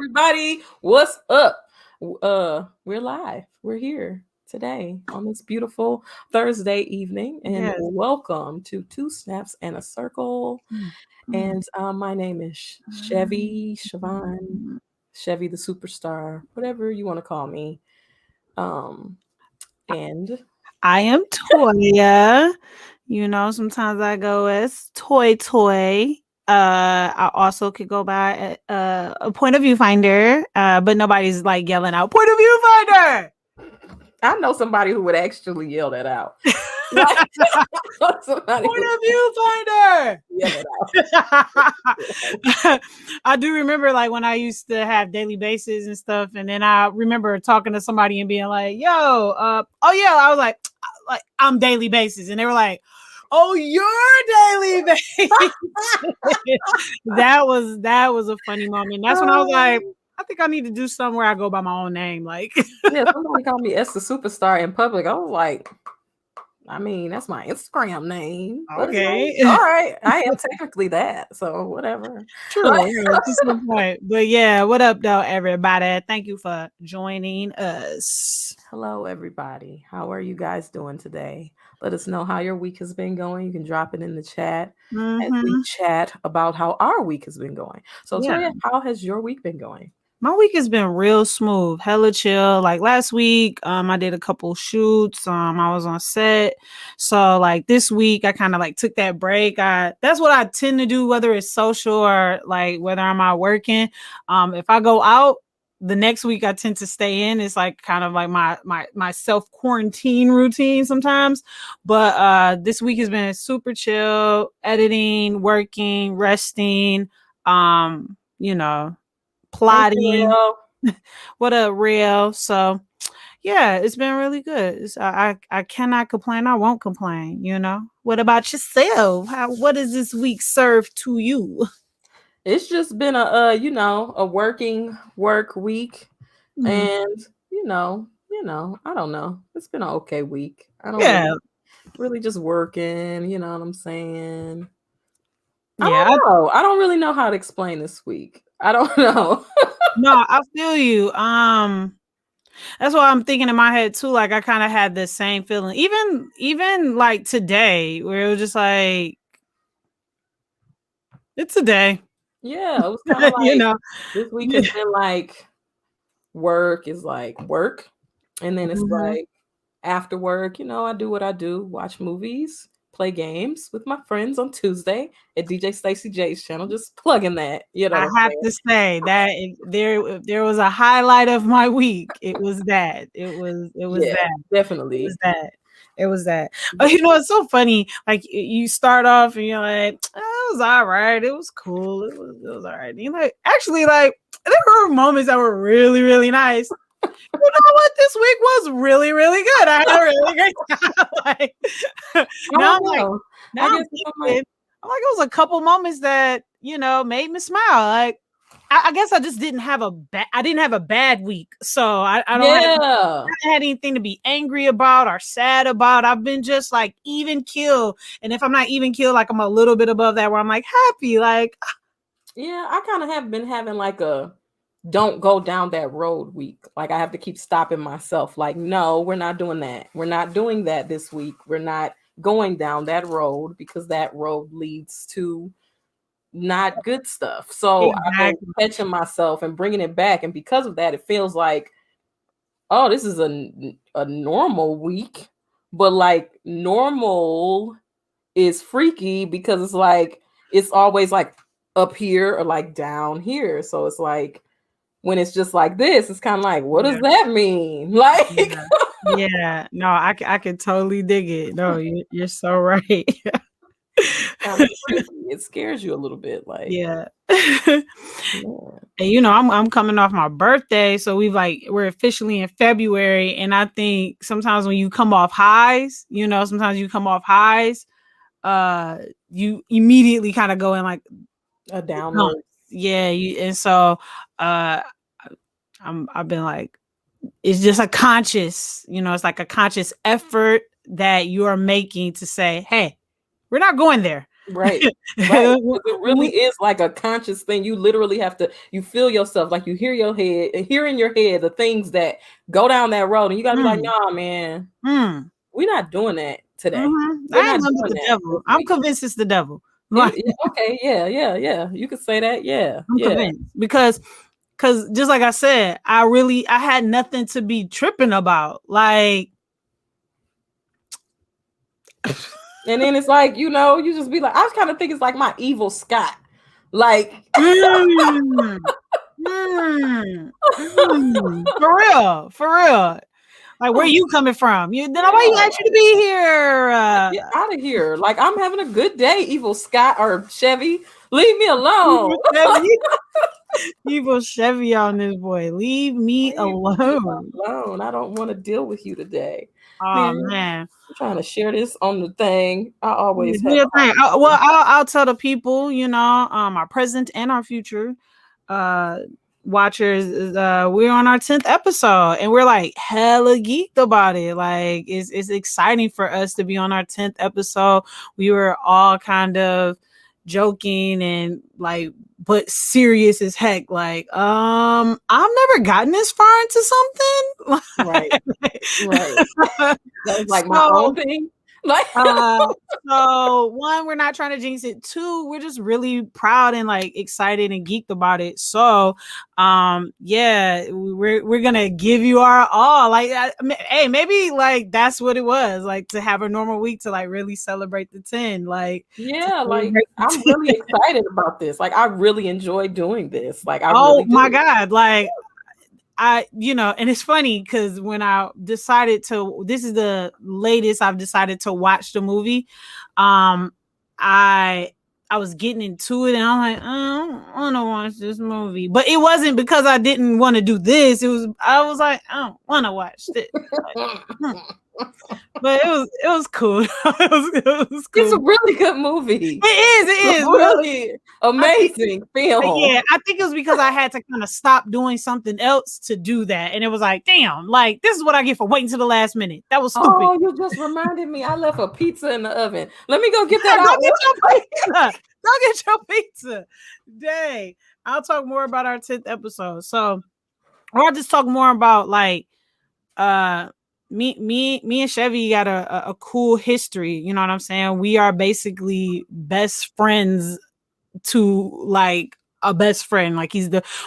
everybody. What's up? We're live. We're here today on this beautiful Thursday evening, and Yes. welcome to Two Snaps and a Circle. And my name is Chevy Siobhan, Chevy the superstar, whatever you want to call me. Um, and I am Toya. Sometimes I go as Toy Toy. I also could go by a point of view finder, but nobody's like yelling out point of view finder. I know somebody who would actually yell that out. Like, somebody Point would of view finder. yell it out. I do remember like when I used to have daily bases and stuff, and then I remember talking to somebody and being like, "Yo, oh yeah," I was like I'm daily basis, and they were like, "Oh, you're daily basis." that was a funny moment. That's when I was like, I think I need to do something where I go by my own name. Like, Yeah, somebody called me S the superstar in public. I was like, I mean, that's my Instagram name. But it's okay, like, all right, I am technically that, so whatever. true, Like, to some point. But yeah, what up, though, everybody? Thank you for joining us. hello, everybody. How are you guys doing today? Let us know how your week has been going. You can drop it in the chat as we Mm-hmm. chat about how our week has been going. So, Yeah. Toya, how has your week been going? My week has been real smooth, hella chill. Like last week, I did a couple shoots. I was on set. So like this week, I kind of like took that break. That's what I tend to do, whether it's social or like whether I'm out working. If I go out, the next week I tend to stay in. It's like kind of like my self quarantine routine sometimes. But this week has been super chill, editing, working, resting. You know, Hey, plotting. Toya. What a real. So yeah, it's been really good. I cannot complain. I won't complain. What about yourself? What does this week serve to you? It's just been a working work week. Mm. And I don't know. It's been an okay week. I don't Yeah, really just working, you know what I'm saying? I yeah. don't know. I don't really know how to explain this week. I don't know. No, I feel you. That's what I'm thinking in my head too. Like I kind of had the same feeling, even like today, where it was just like it's a day. Yeah, it was kind of you like know. this week has been like work is like work. And then it's Mhm. like after work, I do what I do, watch movies, play games with my friends on Tuesday at DJ Stacy J's channel, just plugging that, you know I what I'm have saying? to say that if there was a highlight of my week, it was that. It was Yeah, that. It definitely. was that. It was that. But it's so funny. Like you start off and you're like, oh, it was all right. It was cool. It was all right. And you're like, actually, like there were moments that were really, really nice. You know what? This week was really, really good. I had a really great time. Like, I now don't I'm like, know. now I I'm guess I'm like, thinking, I'm like, it was a couple moments that made me smile. Like, I guess I just I didn't have a bad week, so I don't have yeah. I haven't had anything to be angry about or sad about. I've been just like even kill, and if I'm not even kill, like I'm a little bit above that, where I'm like happy, like Yeah, I kind of have been having like a don't go down that road week. Like I have to keep stopping myself. Like, no, we're not doing that. We're not doing that this week. We're not going down that road because that road leads to not good stuff. So I've been exactly. catching myself and bringing it back. And because of that, it feels like, oh, this is a normal week. But like normal is freaky because it's like, it's always like up here or like down here. So it's like, when it's just like this, it's kind of like, what Yeah. does that mean? Like, Yeah. Yeah. No, I can totally dig it. No, you're so right. kind of freaky. It scares you a little bit. Like, Yeah. yeah. And I'm coming off my birthday, so we're officially in February, and I think sometimes when you come off highs, you immediately kind of go in like A no, downward. yeah, and so I've been like it's just a conscious, it's like a conscious effort that you are making to say, hey, we're not going there. Right. Right. Because it really is like a conscious thing. You literally have to, you feel yourself, like you hear your head, hear in your head the things that go down that road. And you gotta be like, Mm, nah, man, mm, we're not doing that today. We're I ain't not nothing but doing the that devil. this I'm week. convinced it's the devil. Like, Okay, yeah, yeah, yeah. You could say that. Yeah, I'm yeah. convinced because just like I said, I had nothing to be tripping about. Like, And then it's like, you just be like, I kind of think it's like my evil Scott. Like, mm, for real, for real. Like, where you coming from? You then why you yeah, asked you to be here? get out of here. Like, I'm having a good day, evil Scott or Chevy. Leave me alone. Evil Chevy, evil Chevy on this boy. Leave me Leave me alone. alone. I don't want to deal with you today. Oh Man, man. I'm trying to share this on the thing. I Yeah, always do have your thing. a Well, I'll tell the people, our present and our future uh watchers is we're on our 10th episode and we're like hella geeked about it. Like it's exciting for us to be on our 10th episode. We were all kind of joking and like but serious as heck. Like, I've never gotten this far into right, right. something. That was like my own So thing. Like, uh, so one, we're not trying to jinx it. Two, we're just really proud and like excited and geeked about it. So, yeah, we're gonna give you our all. Like, hey, maybe like that's what it was like to have a normal week to like really celebrate the 10. Like, to yeah, like celebrate the I'm 10. really excited about this. Like, I really enjoy doing this. Like, I Oh really my do. god! Like and it's funny because when I decided to, this is the latest I've decided to watch the movie. Um, I I was getting into it, and I'm like, I don't want to watch this movie, but it wasn't because I didn't want to do this. I was like, I don't want to watch this. Like, hmm. But it was cool. it was It's cool. a really good movie. It is. Well, Really I think amazing film. yeah, I think it was because I had to kind of stop doing something else to do that. And it was like, damn, like this is what I get for waiting to the last minute. That was stupid. Oh, you just reminded me. I left a pizza in the oven. Let me go get Yeah, that go out. get your pizza. Go get your pizza. Dang. I'll talk more about our 10th episode. So, or I'll just talk more about like uh me and Chevy got a cool history. You know what I'm saying? We are basically best friends to like a best friend. Like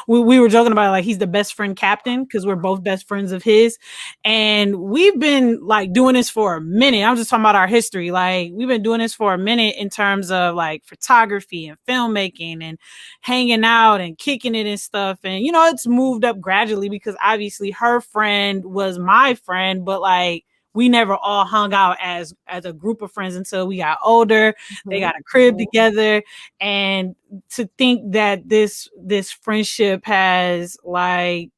we were joking about it, like he's the best friend captain because we're both best friends of his. And we've been like doing this for a minute. I'm just talking about our history. Like we've been doing this for a minute in terms of like photography and filmmaking and hanging out and kicking it and stuff. And it's moved up gradually because obviously her friend was my friend, but like we never all hung out as a group of friends until we got older. They Mhm, got a crib mhm. together, and to think that this friendship has like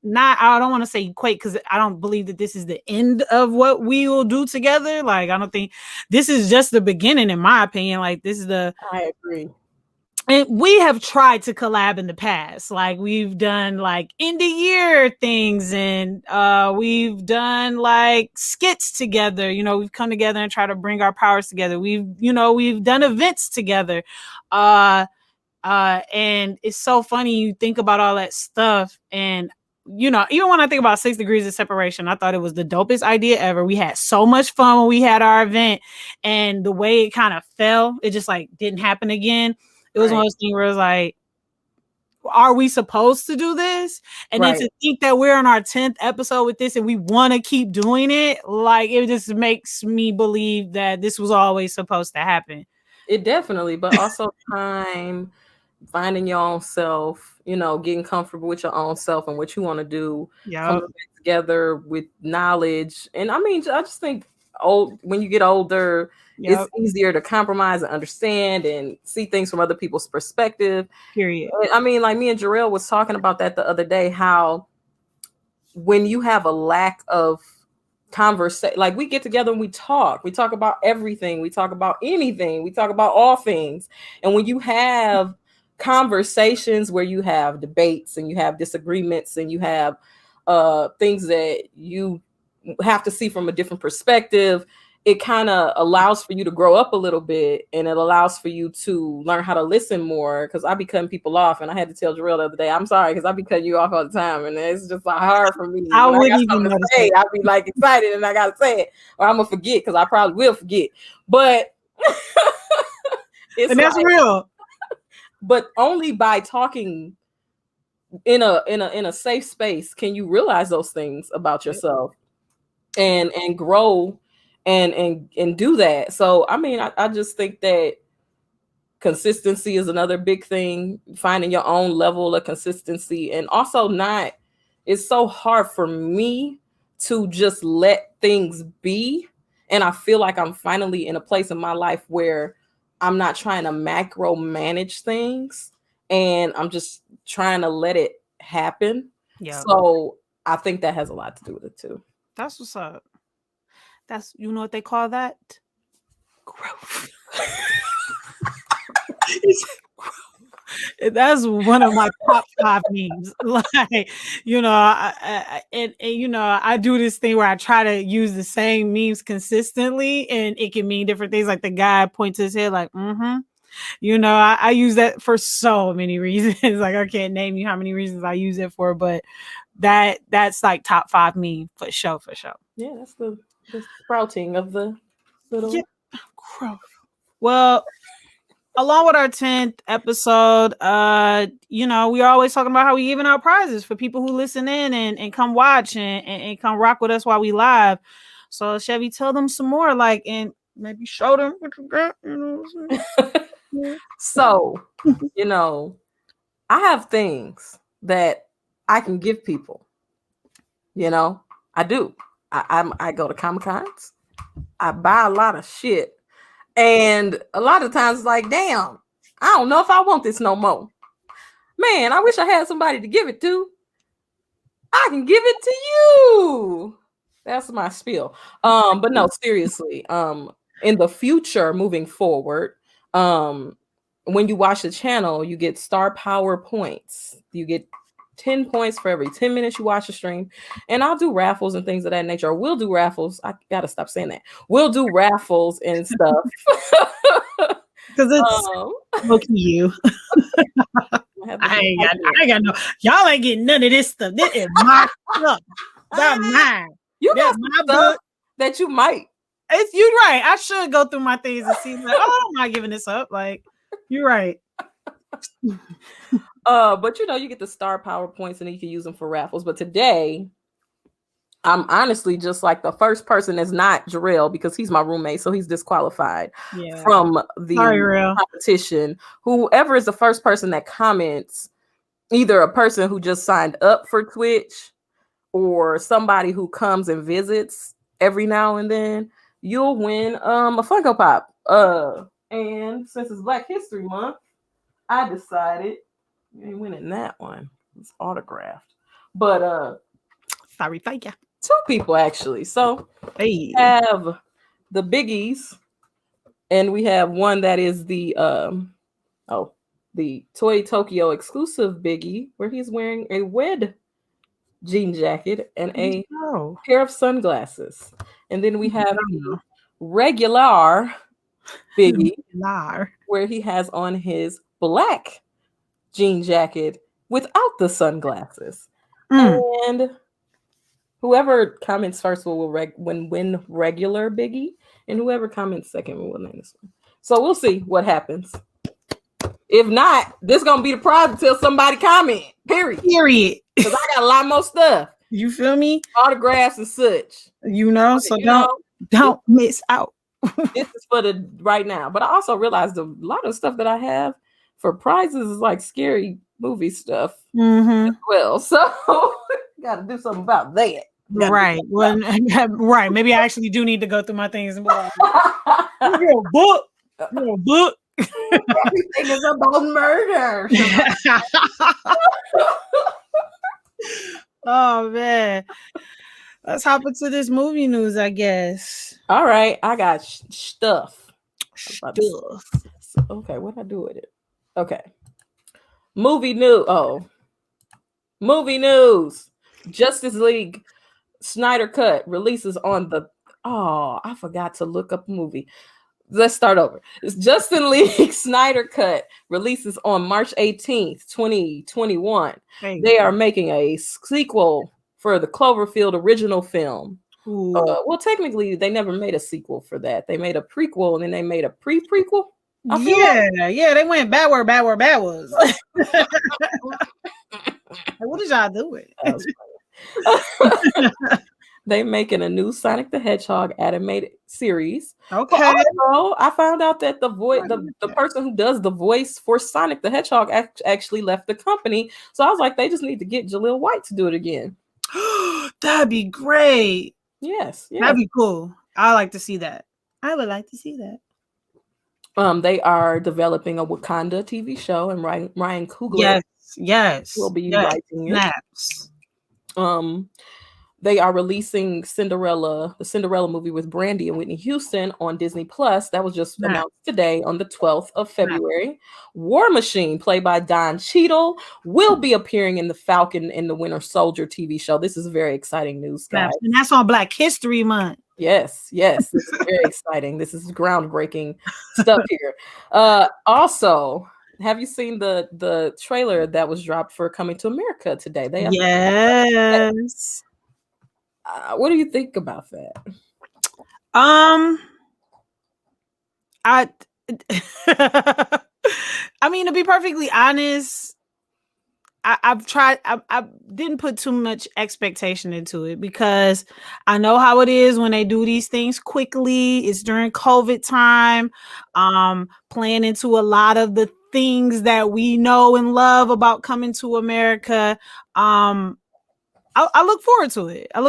not, I don't want to say equate because I don't believe that this is the end of what we will do together. Like I don't think this is just the beginning, in my opinion. Like this is the I agree. and we have tried to collab in the past. Like we've done like end of year things, and we've done like skits together. We've come together and try to bring our powers together. We've done events together. Uh and it's so funny you think about all that stuff, and even when I think about 6 degrees of separation, I thought it was the dopest idea ever. We had so much fun when we had our event, and the way it kind of fell, it just like didn't happen again. It was one of Right, those things where it's like, are we supposed to do this? And then right. to think that we're on our 10th episode with this and we want to keep doing it, like it just makes me believe that this was always supposed to happen. It definitely, but also time, finding your own self, getting comfortable with your own self and what you want to do, coming Yep. back together with knowledge. And I mean, I just think when you get older, it's Yep. easier to compromise and understand and see things from other people's perspective. Period. And I mean, like me and Jarrell was talking about that the other day, how when you have a lack of conversation, like we get together and we talk about everything, we talk about anything, we talk about all things. And when you have conversations where you have debates and you have disagreements and you have things that you have to see from a different perspective, it kind of allows for you to grow up a little bit, and it allows for you to learn how to listen more. Because I be cutting people off, and I had to tell Jarrell the other day, I'm sorry, because I be cutting you off all the time, and it's just like hard for me I when I got wouldn't even something to notice say. it. I be like excited, and I gotta say it, or I'm gonna forget, because I probably will forget. But it's And that's like, real. but only by talking in a safe space can you realize those things about Yep. yourself and grow and do that. So I mean, I just think that consistency is another big thing, finding your own level of consistency, and also not, it's so hard for me to just let things be. And I feel like I'm finally in a place in my life where I'm not trying to macro manage things, and I'm just trying to let it happen. Yeah. So I think that has a lot to do with it too. That's what's up. That's, you know what they call that? Growth. That's one of my top 5 memes. Like, and you know, I do this thing where I try to use the same memes consistently, and it can mean different things. Like the guy points his head, like, You know, I use that for so many reasons. Like I can't name you how many reasons I use it for, but that's like top 5 meme for sure, for sure. Yeah, that's the sprouting of the little. Yeah, growth. Well, along with our 10th episode, you know, we're always talking about how we giving out prizes for people who listen in and come watch and come rock with us while we live. So Chevy, tell them some more, like, and maybe show them what you got, you know what I'm saying? So, you know, I have things that I can give people. You know, I do. I go to Comic Cons. I buy a lot of shit, and a lot of times, like, damn, I don't know if I want this no more. Man, I wish I had somebody to give it to. I can give it to you. That's my spiel. But no, seriously. In the future, moving forward, when you watch the channel, you get star power points. You get 10 points for every 10 minutes you watch the stream. And I'll do raffles and things of that nature. Or we'll do raffles. I gotta stop saying that. We'll do raffles and stuff. Because it's look you. I ain't got no. Y'all ain't getting none of this stuff. This is my stuff. That's mine. You got my stuff that you might. It's you right. I should go through my things and see like, oh, I'm not giving this up. Like, you're right. But you know, you get the star power points and you can use them for raffles. But today, I'm honestly just like the first person that's not Jarrell, because he's my roommate, so he's disqualified from the competition. Whoever is the first person that comments, either a person who just signed up for Twitch or somebody who comes and visits every now and then, you'll win a Funko Pop. And since it's Black History Month, I decided you ain't winning that one. It's autographed. But sorry, thank you. 2 people actually. So we have the biggies, and we have one that is the Toy Tokyo exclusive biggie, where he's wearing a red jean jacket and a pair of sunglasses. And then we have the regular biggie, where he has on his black jean jacket without the sunglasses. And whoever comments first will win regular biggie, and whoever comments second will win this one. So we'll see what happens. If not, this is gonna be the prize until somebody comment. Period. Because I got a lot more stuff. You feel me? Autographs and such. You know, so don't miss out. This is for the right now. But I also realized a lot of stuff that I have for prizes is like scary movie stuff as well. So gotta do something about that. Right. Well, right. Maybe I actually do need to go through my things and be like, you're a book. You're a book. Everything is about murder. Oh man. Let's hop into this movie news, I guess. All right. I got stuff. Okay, what did I do with it? Okay. Movie news. Movie news. Justice League Snyder Cut releases on the Oh, I forgot to look up a movie. Let's start over. It's Justin League Snyder Cut releases on March 18th, 2021. Hey. They are making a sequel for the Cloverfield original film. Ooh. Well, technically, they never made a sequel for that. They made a prequel and then they made a pre-prequel. I feel Yeah, they went backwards. Like, like. what is y'all doing? They making a new Sonic the Hedgehog animated series. But Okay. also, I found out that the person who does the voice for Sonic the Hedgehog actually left the company. So I was like, they just need to get Jaleel White to do it again. That'd be great. Yes, That'd be cool. I like to see that. I would like to see that. They are developing a Wakanda TV show, and Ryan Coogler will be writing it. Snaps. They are releasing the Cinderella movie with Brandy and Whitney Houston on Disney Plus. That was just announced today on the 12th of February. War Machine, played by Don Cheadle, will be appearing in the Falcon and the Winter Soldier TV show. This is very exciting news, guys. And that's on Black History Month. Yes. This is very exciting. This is groundbreaking stuff here. Also, have you seen the trailer that was dropped for Coming to America today? Yes. What do you think about that? I mean, to be perfectly honest, I've tried. I didn't put too much expectation into it because I know how it is when they do these things quickly. It's during COVID time, playing into a lot of the things that we know and love about Coming to America. I look forward to it. I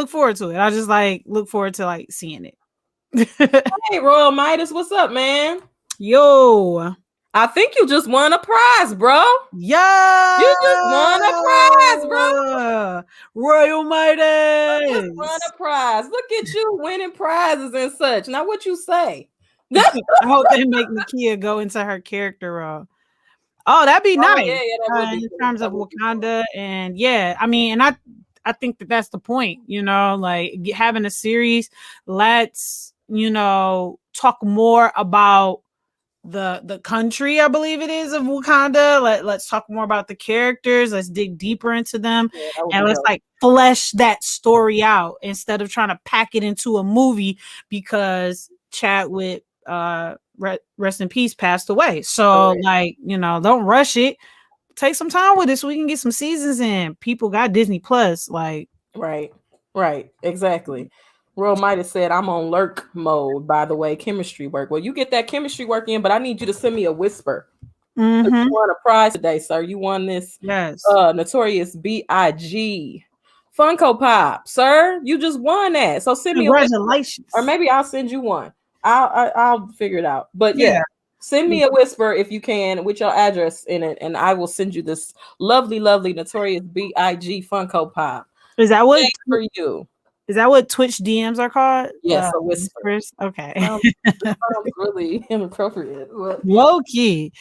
just look forward to seeing it. Hey, Royal Midas, what's up, man? Yo. I think you just won a prize, bro. Yeah. You just won a prize, bro. Royal Midas. You just won a prize. Look at you winning prizes and such. Now, what you say? I hope they make Nakia go into her character role. Oh, that'd be nice. Yeah, that would be in terms of Wakanda. And I mean, and I think that's the point, having a series. Let's, talk more about the country, I believe it is, of Wakanda. Let's talk more about the characters. Let's dig deeper into them, and let's flesh that story out instead of trying to pack it into a movie because Chadwick, rest in peace, passed away. So don't rush it. Take some time with it so we can get some seasons in. People got Disney Plus, right, exactly. Royal Midas said, I'm on lurk mode, by the way, chemistry work. Well, you get that chemistry work in, but I need you to send me a whisper. You won a prize today, sir. You won this Notorious B.I.G. Funko Pop, sir. You just won that. So send me congratulations. Or maybe I'll send you one. I'll figure it out. But send me a whisper if you can with your address in it, and I will send you this lovely Notorious B.I.G. Funko Pop. Is that what for you? Is that what Twitch DMs are called? Yes, a whisper. Okay. Sounds really inappropriate. Low key.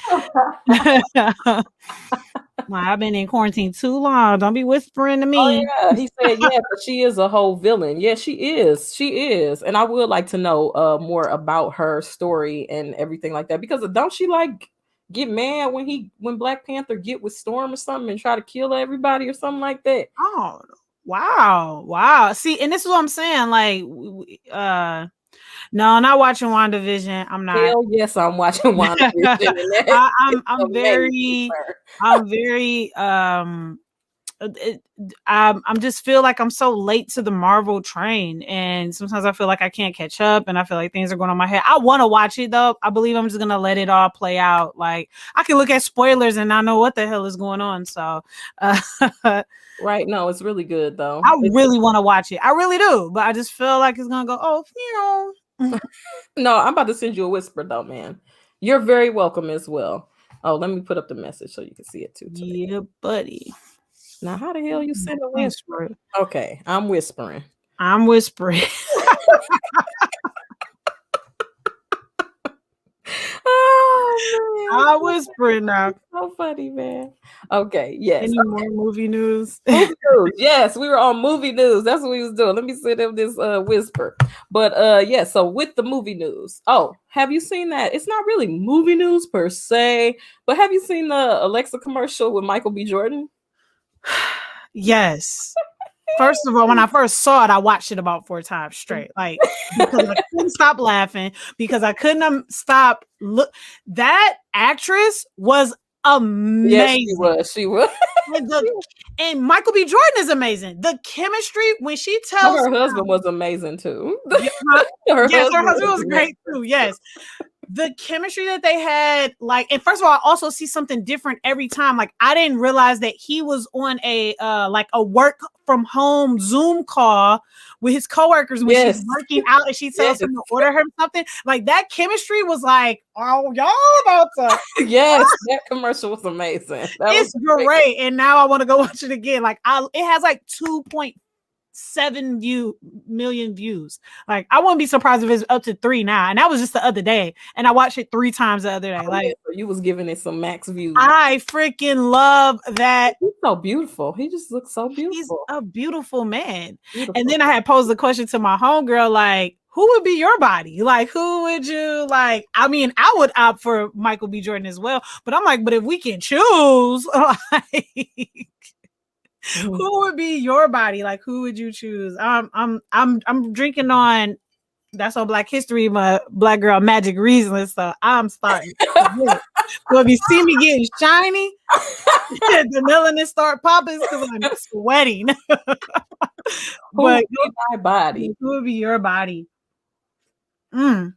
I've been in quarantine too long. Don't be whispering to me. Oh, yeah. He said, but she is a whole villain. Yeah, she is. And I would like to know more about her story and everything like that. Because don't she get mad when Black Panther get with Storm or something and try to kill everybody or something like that? Oh, wow. See, and this is what I'm saying. No, not watching WandaVision. I'm not. Hell yes, I'm watching WandaVision. I'm very I'm just feel like I'm so late to the Marvel train, and sometimes I feel like I can't catch up, and I feel like things are going on my head. I want to watch it though. I believe I'm just gonna let it all play out. I can look at spoilers and I know what the hell is going on. So, right? No, it's really good though. I really want to watch it. I really do, but I just feel like it's gonna go. No, I'm about to send you a whisper though, man. You're very welcome as well. Oh, let me put up the message so you can see it too. Yeah, buddy. Now, how the hell you send a whisper? Okay, I'm whispering. Oh I whispering now. So funny, man. Okay, yes. Any more movie news? Movie news. Yes, we were on movie news. That's what we was doing. Let me send them this whisper. But yeah, so with the movie news. Oh, have you seen that? It's not really movie news per se, but have you seen the Alexa commercial with Michael B. Jordan? Yes. First of all, when I first saw it, I watched it about 4 times straight. Like, because I couldn't stop laughing, because I couldn't stop look. That actress was amazing. Yes, she was. She was. And Michael B. Jordan is amazing. The chemistry when she tells her husband was amazing too. Yes, her husband was great too. Yes. The chemistry that they had, like, and first of all, I also see something different every time. Like, I didn't realize that he was on a like a work from home Zoom call with his coworkers when she's working out and she tells him to order him something. Like, that chemistry was like, oh, y'all about to. Yes, that commercial was amazing. It's great. And now I want to go watch it again. Like, it has like 2.7 million views. Like, I wouldn't be surprised if it's up to 3 now. And that was just the other day. And I watched it 3 times the other day. Like, so you was giving it some max views. I freaking love that. He's so beautiful. He just looks so beautiful. He's a beautiful man. Beautiful. And then I had posed the question to my homegirl, like, who would be your body? Like, who would you like? I mean, I would opt for Michael B. Jordan as well. But I'm like, but if we can choose, like, who would be your body? Like, who would you choose? I'm drinking on That's on Black History, my Black girl Magic Riesling. So I'm starting. So if you see me getting shiny, the melanin start popping because I'm sweating. Who would be my body? Who would be your body? And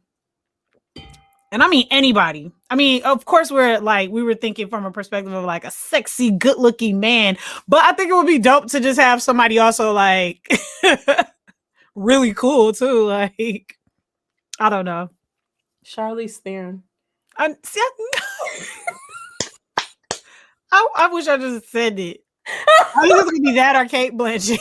I mean anybody. I mean, of course, we were thinking from a perspective of like a sexy, good-looking man, but I think it would be dope to just have somebody also like really cool too. Like, I don't know. Charlize Theron. I wish I just said it. I think it's gonna be that or Kate Blanchett.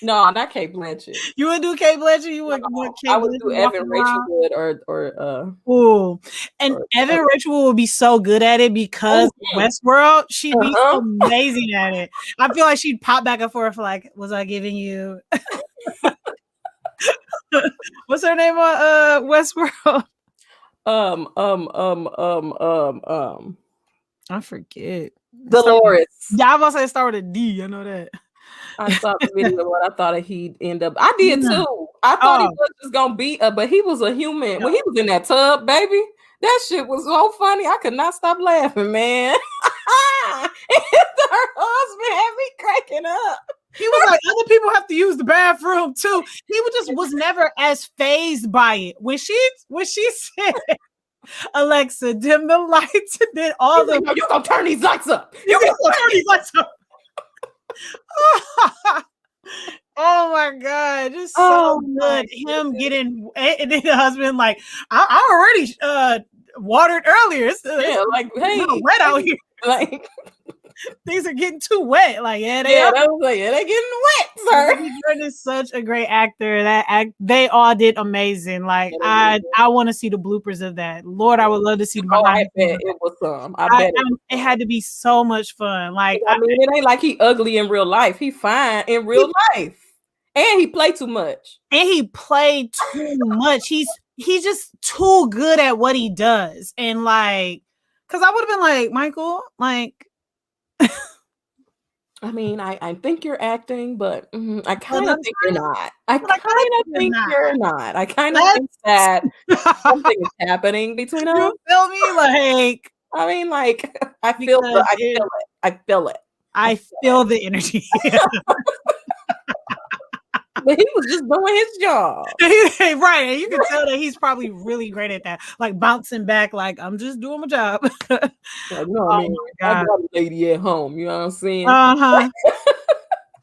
No, not Kate Blanchett. You would do Kate Blanchett? You would Kate I would do Evan Rachel Wood or Ooh. And Evan Rachel would be so good at it because Westworld, she'd be amazing at it. I feel like she'd pop back and forth like, was I giving you what's her name on Westworld? I forget. Dolores. Yeah, I was gonna say start with a D. I know that. I saw the video of what I thought he'd end up. I did too. I thought he was just gonna be but he was a human. When he was in that tub, baby, that shit was so funny. I could not stop laughing, man. Her husband had me cracking up. He was like, other people have to use the bathroom too. He was never as fazed by it. When she said, Alexa, dim the lights, and then all the you gonna turn these lights up. You gonna turn these lights up. Oh my god, just so good. Him getting, and then the husband like, I already watered earlier. Like, hey, wet out here. Like, things are getting too wet. Like, they getting wet, sir. Jordan is such a great actor. They all did amazing. Like, I want to see the bloopers of that. Lord, I would love to see the behind. I bet it was some. I bet it had to be so much fun. Like, I mean, it ain't like he ugly in real life. He fine in real life, and he played too much. He's just too good at what he does. And like, because I would have been like, Michael, like. I mean, I think you're acting, but I kind of think you're not. I kind of think you're not. I kind of think that something is happening between us. You feel me? Like, I mean, like, I feel it. I feel the energy. But he was just doing his job. Right. And you can tell that he's probably really great at that. Like bouncing back, like, I'm just doing my job. Like, no, I mean, I got a lady at home. You know what I'm saying?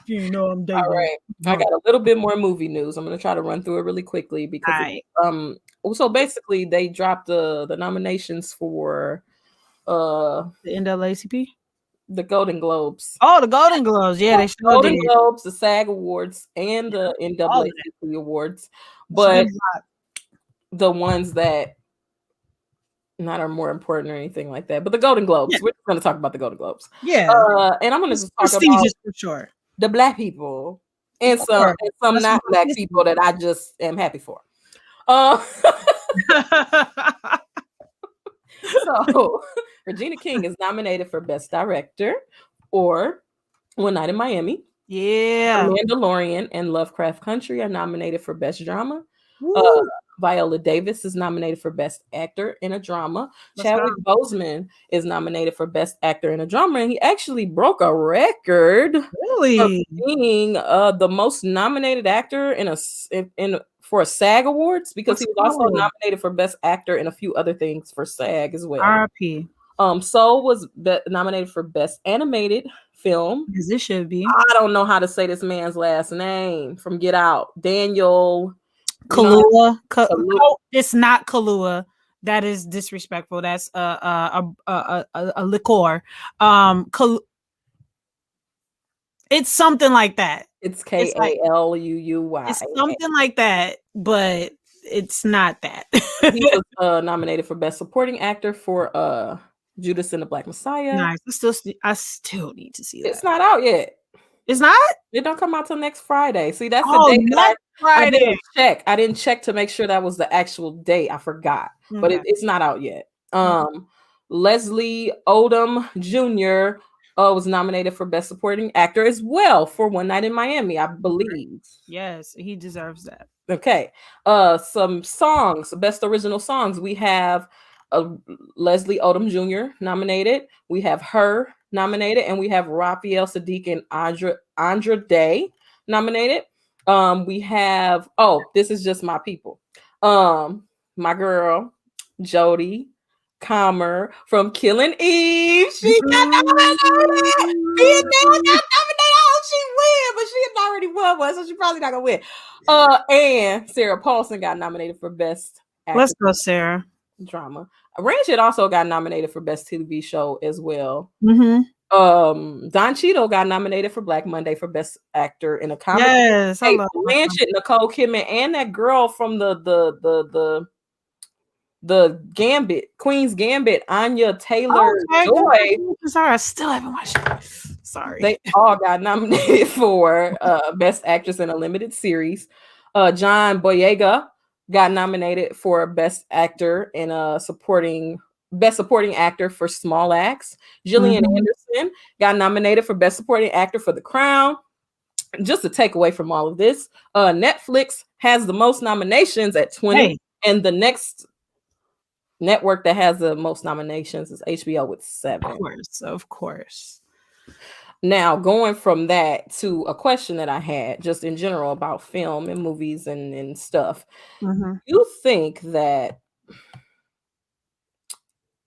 You know I'm dating. All right. I got a little bit more movie news. I'm going to try to run through it really quickly because so basically they dropped the nominations for the NAACP. The Golden Globes. Oh, the Golden Globes. Yeah, they showed Golden Globes, the SAG Awards, and the NAACP Awards. But the ones that not are more important or anything like that. But the Golden Globes. Yeah. We're just going to talk about the Golden Globes. Yeah. And I'm going to It's just talk about prestigious for sure. the Black people Of and course. some That's not what Black I'm people that I just am happy for. Uh, so Regina King is nominated for Best Director or One Night in Miami. Yeah. The Mandalorian and Lovecraft Country are nominated for Best Drama. Uh, Woo. Viola Davis is nominated for Best Actor in a Drama. Let's go. Chadwick Boseman is nominated for Best Actor in a Drama, and he actually broke a record of Really? being the most nominated actor in for a SAG Awards, because Let's he was also go. nominated for Best Actor in a few other things for SAG as well. R.I.P. Soul was nominated for Best Animated Film. Because it should be. I don't know how to say this man's last name from Get Out. Daniel Kahlua. Kalu- No, it's not Kahlua. That is disrespectful. That's a liqueur. It's something like that. It's It's like Kaluuy. it's something like that, but it's not that. He was nominated for Best Supporting Actor for Judas and the Black Messiah. Nice. I still need to see that. It's not out yet. It's not? It don't come out till next Friday. See, that's the date that I didn't check. I didn't check to make sure that was the actual date. I forgot. Okay. But it's not out yet. Leslie Odom Jr. Was nominated for Best Supporting Actor as well for One Night in Miami, I believe. Yes, he deserves that. Okay. Some songs, Best Original Songs. We have Leslie Odom Jr. nominated. We have Her nominated, and we have Raphael Sadiq and Andra Day nominated. We have This Is Just My People. My girl Jodie Comer from Killing Eve. She got nominated. She win, but she had already won one, so she probably not gonna win. And Sarah Paulson got nominated for Best Actress. Let's go, Sarah. Drama. Ranchit also got nominated for Best TV Show as well. Mm-hmm. Don Cheadle got nominated for Black Monday for Best Actor in a Comedy. Yes, I love Ranchit, Nicole Kidman, and that girl from the Gambit, Queen's Gambit, Anya Taylor-Joy. Sorry, I still haven't watched it. Sorry. They all got nominated for Best Actress in a Limited Series. John Boyega got nominated for Best Actor in a Best Supporting Actor for Small Axe. Gillian Anderson got nominated for Best Supporting Actor for The Crown. Just to take away from all of this, Netflix has the most nominations at 20, and the next network that has the most nominations is HBO with 7. Of course. Now, going from that to a question that I had just in general about film and movies and stuff. You think that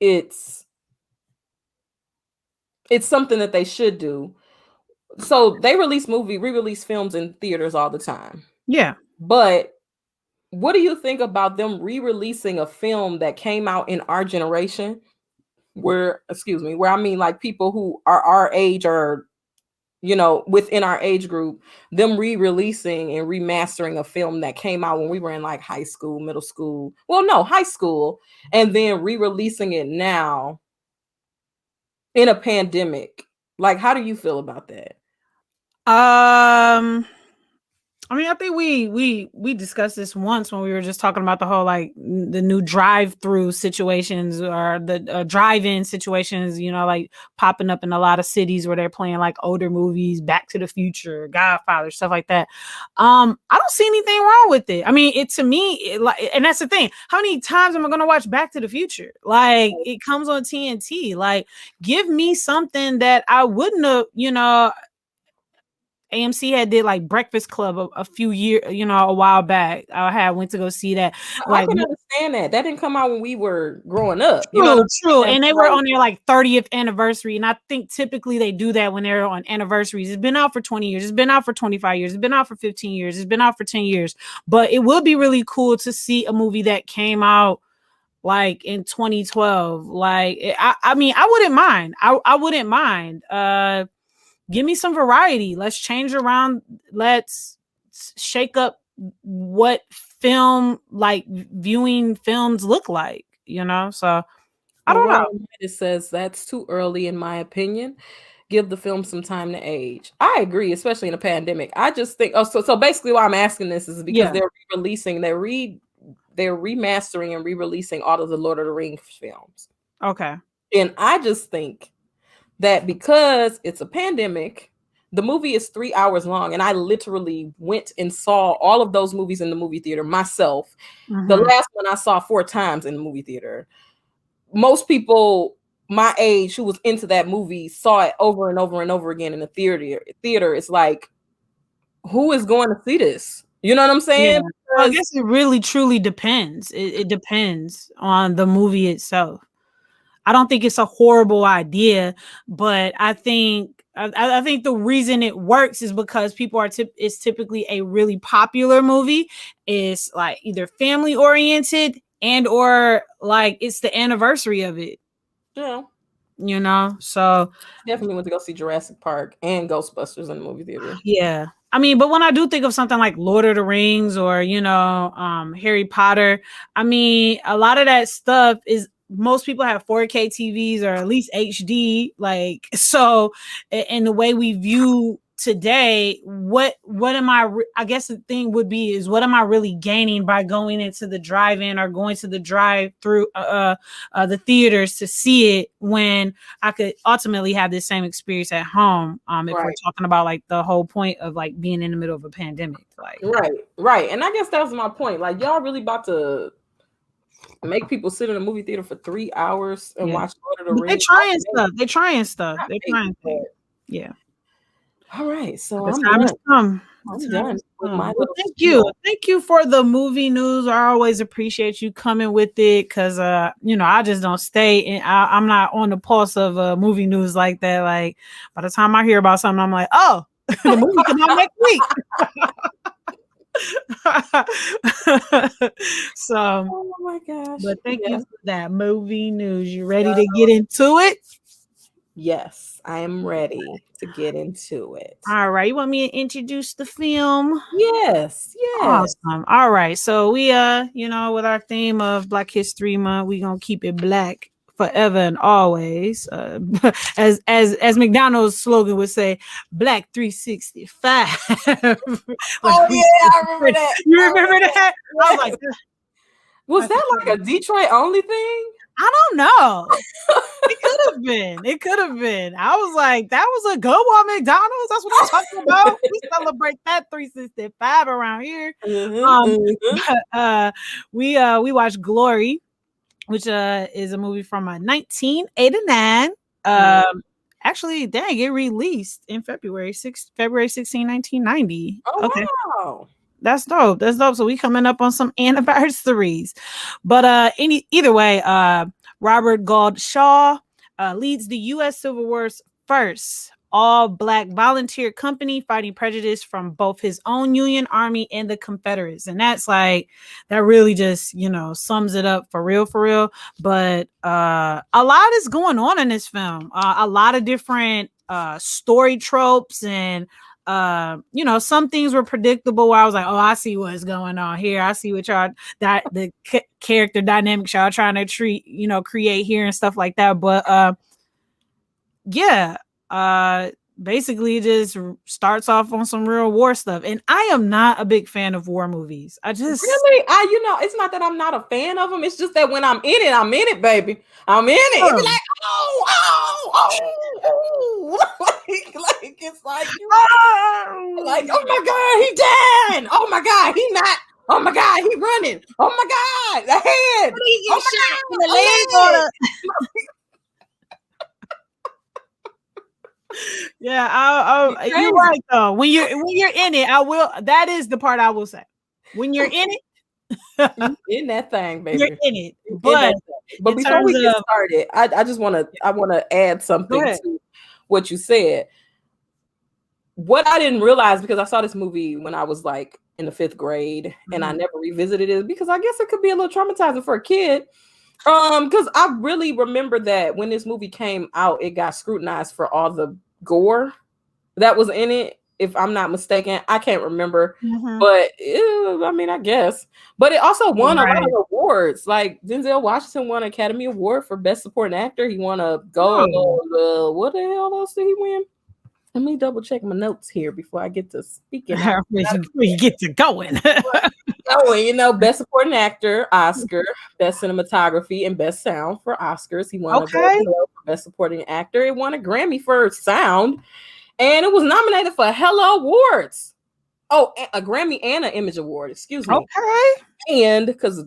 it's something that they should do? So they re-release films in theaters all the time. Yeah. But what do you think about them re-releasing a film that came out in our generation? Where I mean, like, people who are our age or, within our age group, them re-releasing and remastering a film that came out when we were in like high school, middle school. Well, no, high school, and then re-releasing it now in a pandemic. Like, how do you feel about that? I mean, I think we discussed this once when we were just talking about the whole, like, the new drive-through situations or the drive-in situations, like popping up in a lot of cities where they're playing like older movies, Back to the Future, Godfather, stuff like that. I don't see anything wrong with it. I mean, to me, and that's the thing. How many times am I going to watch Back to the Future? Like, it comes on TNT. Like, give me something that I wouldn't have, AMC had did like Breakfast Club a few years, a while back. I went to go see that. Like, I can understand that. That didn't come out when we were growing up. True. And they were on their like 30th anniversary. And I think typically they do that when they're on anniversaries. It's been out for 20 years. It's been out for 25 years. It's been out for 15 years. It's been out for 10 years. But it would be really cool to see a movie that came out like in 2012. Like, I mean, I wouldn't mind. I wouldn't mind. Give me some variety. Let's change around. Let's shake up what film, like, viewing films look like, So I Well, don't know. Roland Midas says that's too early, in my opinion. Give the film some time to age. I agree, especially in a pandemic. I just think. Oh, so basically, why I'm asking this is because Yeah. they're releasing, they're remastering and re-releasing all of the Lord of the Rings films, Okay. and I just think that because it's a pandemic, the movie is 3 hours long, and I literally went and saw all of those movies in the movie theater myself. The Mm-hmm. last one I saw 4 times in the movie theater. Most people my age who was into that movie saw it over and over and over again in the theater. It's like, who is going to see this? You know what I'm Yeah. saying? Well, I Because guess it really truly depends. It depends on the movie itself. I don't think it's a horrible idea, but I think the reason it works is because people are it's typically a really popular movie. It's like either family oriented and or like it's the anniversary of it, you know, you know? So definitely went to go see Jurassic Park and Ghostbusters in the movie theater. yeah. I mean, but when I do think of something like Lord of the Rings or, Harry Potter, I mean, a lot of that stuff is most people have 4K TVs or at least HD. Like, so in the way we view today, what am I guess the thing would be is what am I really gaining by going into the drive-in or going to the drive through the theaters to see it when I could ultimately have this same experience at home. If we're Right. talking about like the whole point of like being in the middle of a pandemic, like Right. And I guess that was my point. Like, y'all really about to make people sit in a movie theater for 3 hours and yeah, watch Lord of the but they're Rings? trying stuff. They're trying stuff. Not They're pay trying for things. it. Yeah, All right, so the I'm time has done. come. The I'm time done has with my come. Well, little thank you. spiel. Thank you for the movie news. I always appreciate you coming with it because, I just don't stay and I'm not on the pulse of movie news like that. Like by the time I hear about something, I'm like, oh, the movie come out next week. So, Oh my gosh. but thank you Yes. for that movie news. You ready to get into it? Yes, I am ready to get into it. All right. You want me to introduce the film? Yes, yes. Awesome. All right. So we with our theme of Black History Month, we gonna keep it black forever and always. As McDonald's slogan would say, Black 365. Like Oh we yeah, I remember that. you I remember remember that? I was that. like, Yes. Was that's that like a Detroit only thing? I don't know. It could have been. It could have been. I was like, that was a good one, McDonald's. That's what I'm talking about. We celebrate that 365 around here. Mhm, Um, mhm. but we watched Glory, which is a movie from 1989. Mhm. Actually, dang, it released in February 16, 1990. Oh Okay. wow. That's dope. That's dope. So we coming up on some anniversaries. But either way, Robert Gould Shaw leads the US Civil War's first all black volunteer company fighting prejudice from both his own Union Army and the Confederates. And that's like that really just, sums it up for real, for real. But a lot is going on in this film. A lot of different story tropes and some things were predictable where I was like, oh, I see what's going on here. I see what y'all that the character dynamics y'all trying to create here and stuff like that. But yeah, basically just starts off on some real war stuff. And I am not a big fan of war movies. I just Really? It's not that I'm not a fan of them. It's just that when I'm in it, baby. I'm in it. It be oh, like, oh. like it's like you like, oh my God, he dying. Oh my God, he not. Oh my God, he running. Oh my God, the head. he Oh get shot in my the God, leg a leg. or yeah, you're Crazy. right though. When you're in it, I will. That is the part I will say. When you're in it, You in that thing, you're baby. in it. You in But that thing. But in before terms we get of started, I just wanna add go something ahead. to what you said. What I didn't realize, because I saw this movie when I was like in the fifth grade and I Mhm. never revisited it because I guess it could be a little traumatizing for a kid. Because I really remember that when this movie came out, it got scrutinized for all the gore that was in it. if I'm not mistaken. I can't remember, Mhm. but I mean, I guess. But it also won a lot Right. of awards. Like Denzel Washington won an Academy Award for Best Supporting Actor. He won a gold. Oh. What the hell else did he win? Let me double check my notes here before I get to speaking out. Before you get to going. Oh, and Best Supporting Actor, Oscar, Best Cinematography, and Best Sound for Oscars. He won a Okay. Golden Globe for Best Supporting Actor. He won a Grammy for Sound, and it was nominated for hella awards. Oh, a Grammy and an Image Award. Excuse me. Okay. And because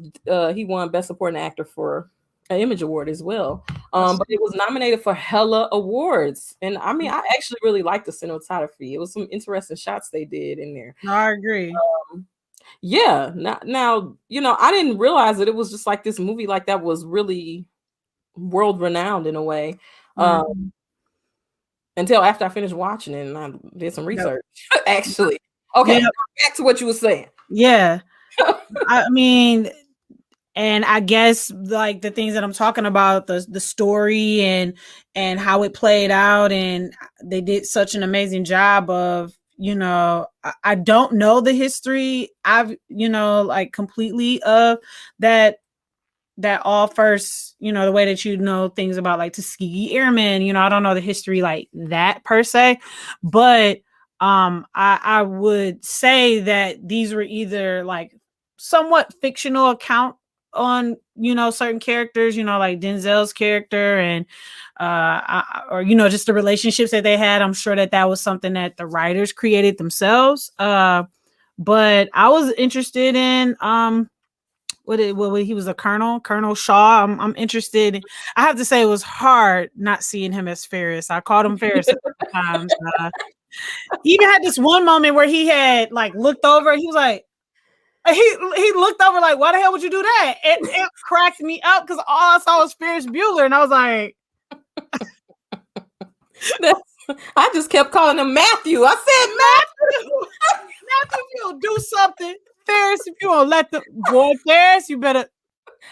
he won Best Supporting Actor for an Image Award as well. But it was nominated for hella awards. And I mean, I actually really liked the cinematography. It was some interesting shots they did in there. No, I agree. Yeah. Now, I didn't realize that it was just like this movie like that was really world renowned in a way. Mhm. Until after I finished watching it and I did some Yep. research. Actually. Okay, Yep. back to what you were saying. Yeah. I mean, and I guess like the things that I'm talking about, the story and how it played out, and they did such an amazing job of, I don't know the history. I've, like completely of that all first, the way that things about like Tuskegee Airmen, I don't know the history like that per se, but I would say that these were either like somewhat fictional account on, certain characters, like Denzel's character and or just the relationships that they had. I'm sure that was something that the writers created themselves. But I was interested in he was a Colonel Shaw. I'm interested. I have to say it was hard not seeing him as Ferris. I called him Ferris a couple times. He even had this one moment where he had like looked over. He was like, he looked over like, why the hell would you do that? It cracked me up because all I saw was Ferris Bueller, and I was like, I just kept calling him Matthew. I said Matthew. Matthew, if you don't do something, Ferris, if you don't let the boy Ferris, you better.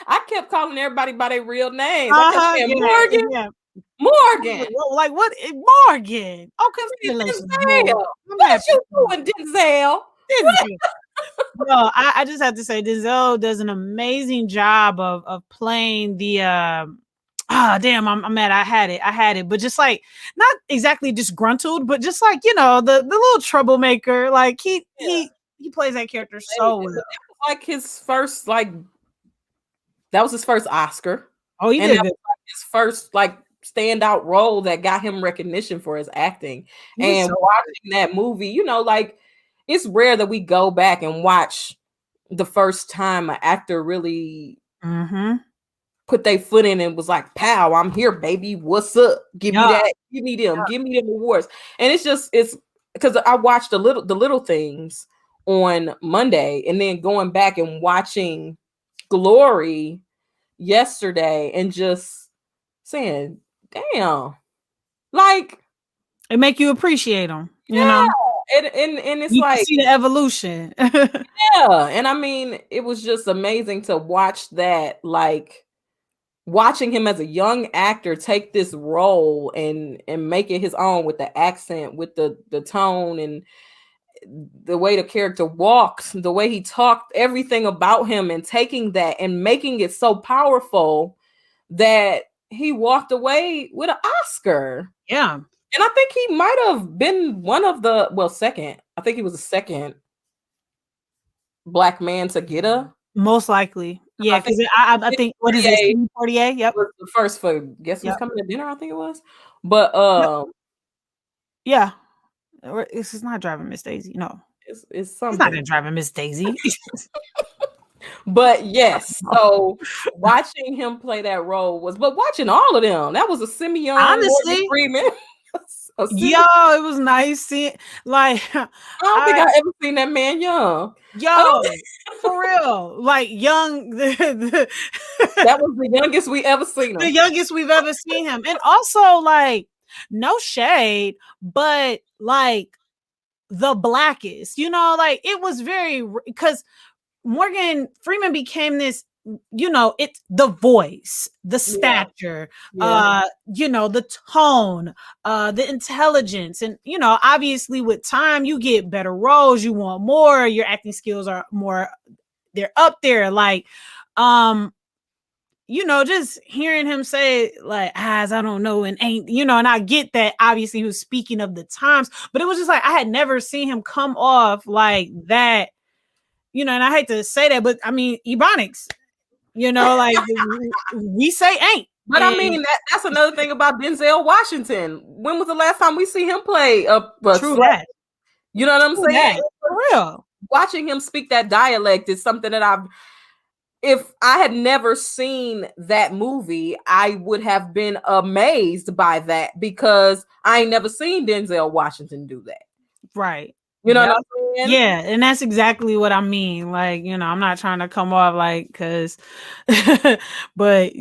I kept calling everybody by their real names. I kept saying Yeah, Morgan, yeah. Morgan. Like what? Morgan. Oh, congratulations, boy. Denzel. I'm What happy. you doing, Denzel? Denzel. No, I just have to say Denzel does an amazing job of playing the damn, I'm mad. I had it, but just like not exactly disgruntled, but just like the little troublemaker. Like he plays that character so well. Like his first that was his first Oscar. Oh, he And did that good. was like his first standout role that got him recognition for his acting. He's And so watching that movie, it's rare that we go back and watch the first time an actor really mm-hmm. put their foot in and was like, "Pow, I'm here, baby. What's up? Give me Yeah. that. Give me them. Give me them awards." And it's because I watched the little things on Monday, and then going back and watching Glory yesterday, and just saying, "Damn, like It make you appreciate them, yeah." And it's You can like, see the evolution. yeah, and I mean, it was just amazing to watch that, watching him as a young actor take this role and make it his own with the accent, with the tone, and the way the character walks, the way he talked, everything about him, and taking that and making it so powerful that he walked away with an Oscar. Yeah. And I think he might have been one of the second. I think he was the second black man to get a. Most likely. Yeah, I because think I think what is this? 48? Yep. was the first for Guess Who's Yep. Coming to Dinner, I think it was. But Yep. Yeah. This is not Driving Miss Daisy. No. it's It's not something. in Driving Miss Daisy. But yes, so watching him play that role but watching all of them, that was a Simeon, Morgan Honestly, Freeman. yo, it was nice seeing like I don't think I ever seen that man young. yo, for real. Like young That was the youngest we ever seen the him. youngest we've ever seen him. And also like no shade, but like the blackest, like it was very because Morgan Freeman became this it's the voice, the Yeah. stature, Yeah. the tone, the intelligence. And, obviously with time, you get better roles, you want more, your acting skills are more, they're up there. Like, just hearing him say like, as I don't know, and ain't, and I get that obviously he was speaking of the times, but it was just like, I had never seen him come off like that, and I hate to say that, but I mean, Ebonics, like we say ain't. But I mean, And that's another thing about Denzel Washington. When was the last time we see him play a true slave? that. You know what I'm True saying? that. For real. Watching him speak that dialect is something that if I had never seen that movie, I would have been amazed by that because I ain't never seen Denzel Washington do that. Right. You know Yeah. what I'm saying? Yeah. And that's exactly what I mean. Like, I'm not trying to come off like, cause, but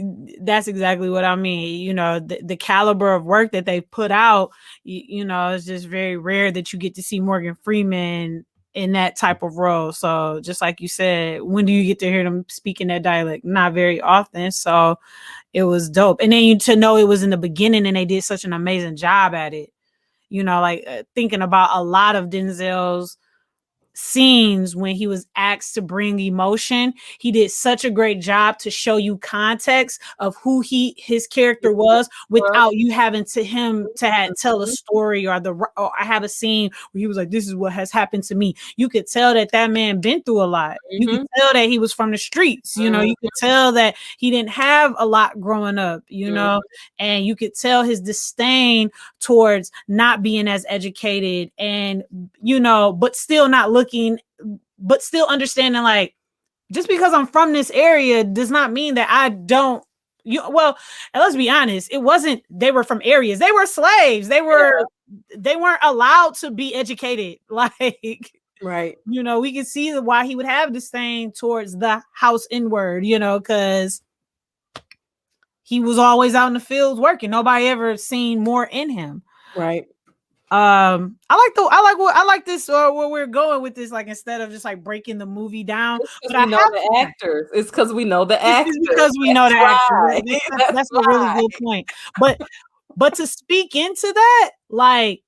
that's exactly what I mean. The caliber of work that they put out, it's just very rare that you get to see Morgan Freeman in that type of role. So just like you said, when do you get to hear them speaking that dialect? Not very often. So it was dope. And then to know it was in the beginning and they did such an amazing job at it. Thinking about a lot of Denzel's scenes when he was asked to bring emotion, he did such a great job to show you context of who his character was without you having to tell a story or I have a scene where he was like, this is what has happened to me. You could tell that man been through a lot. You could tell that he was from the streets, you could tell that he didn't have a lot growing up, and you could tell his disdain towards not being as educated and, but still not looking, but still understanding like, just because I'm from this area does not mean that I don't, and let's be honest, it wasn't, they were from areas, they were slaves. They weren't allowed to be educated. Like, right. We can see why he would have disdain towards the house inward, because he was always out in the fields working. Nobody ever seen more in him. Right. I like this where we're going with this, like instead of just like breaking the movie down, but we know the actors. It's because we know the actors. It's because we know the actors. That's a really good point. But to speak into that, like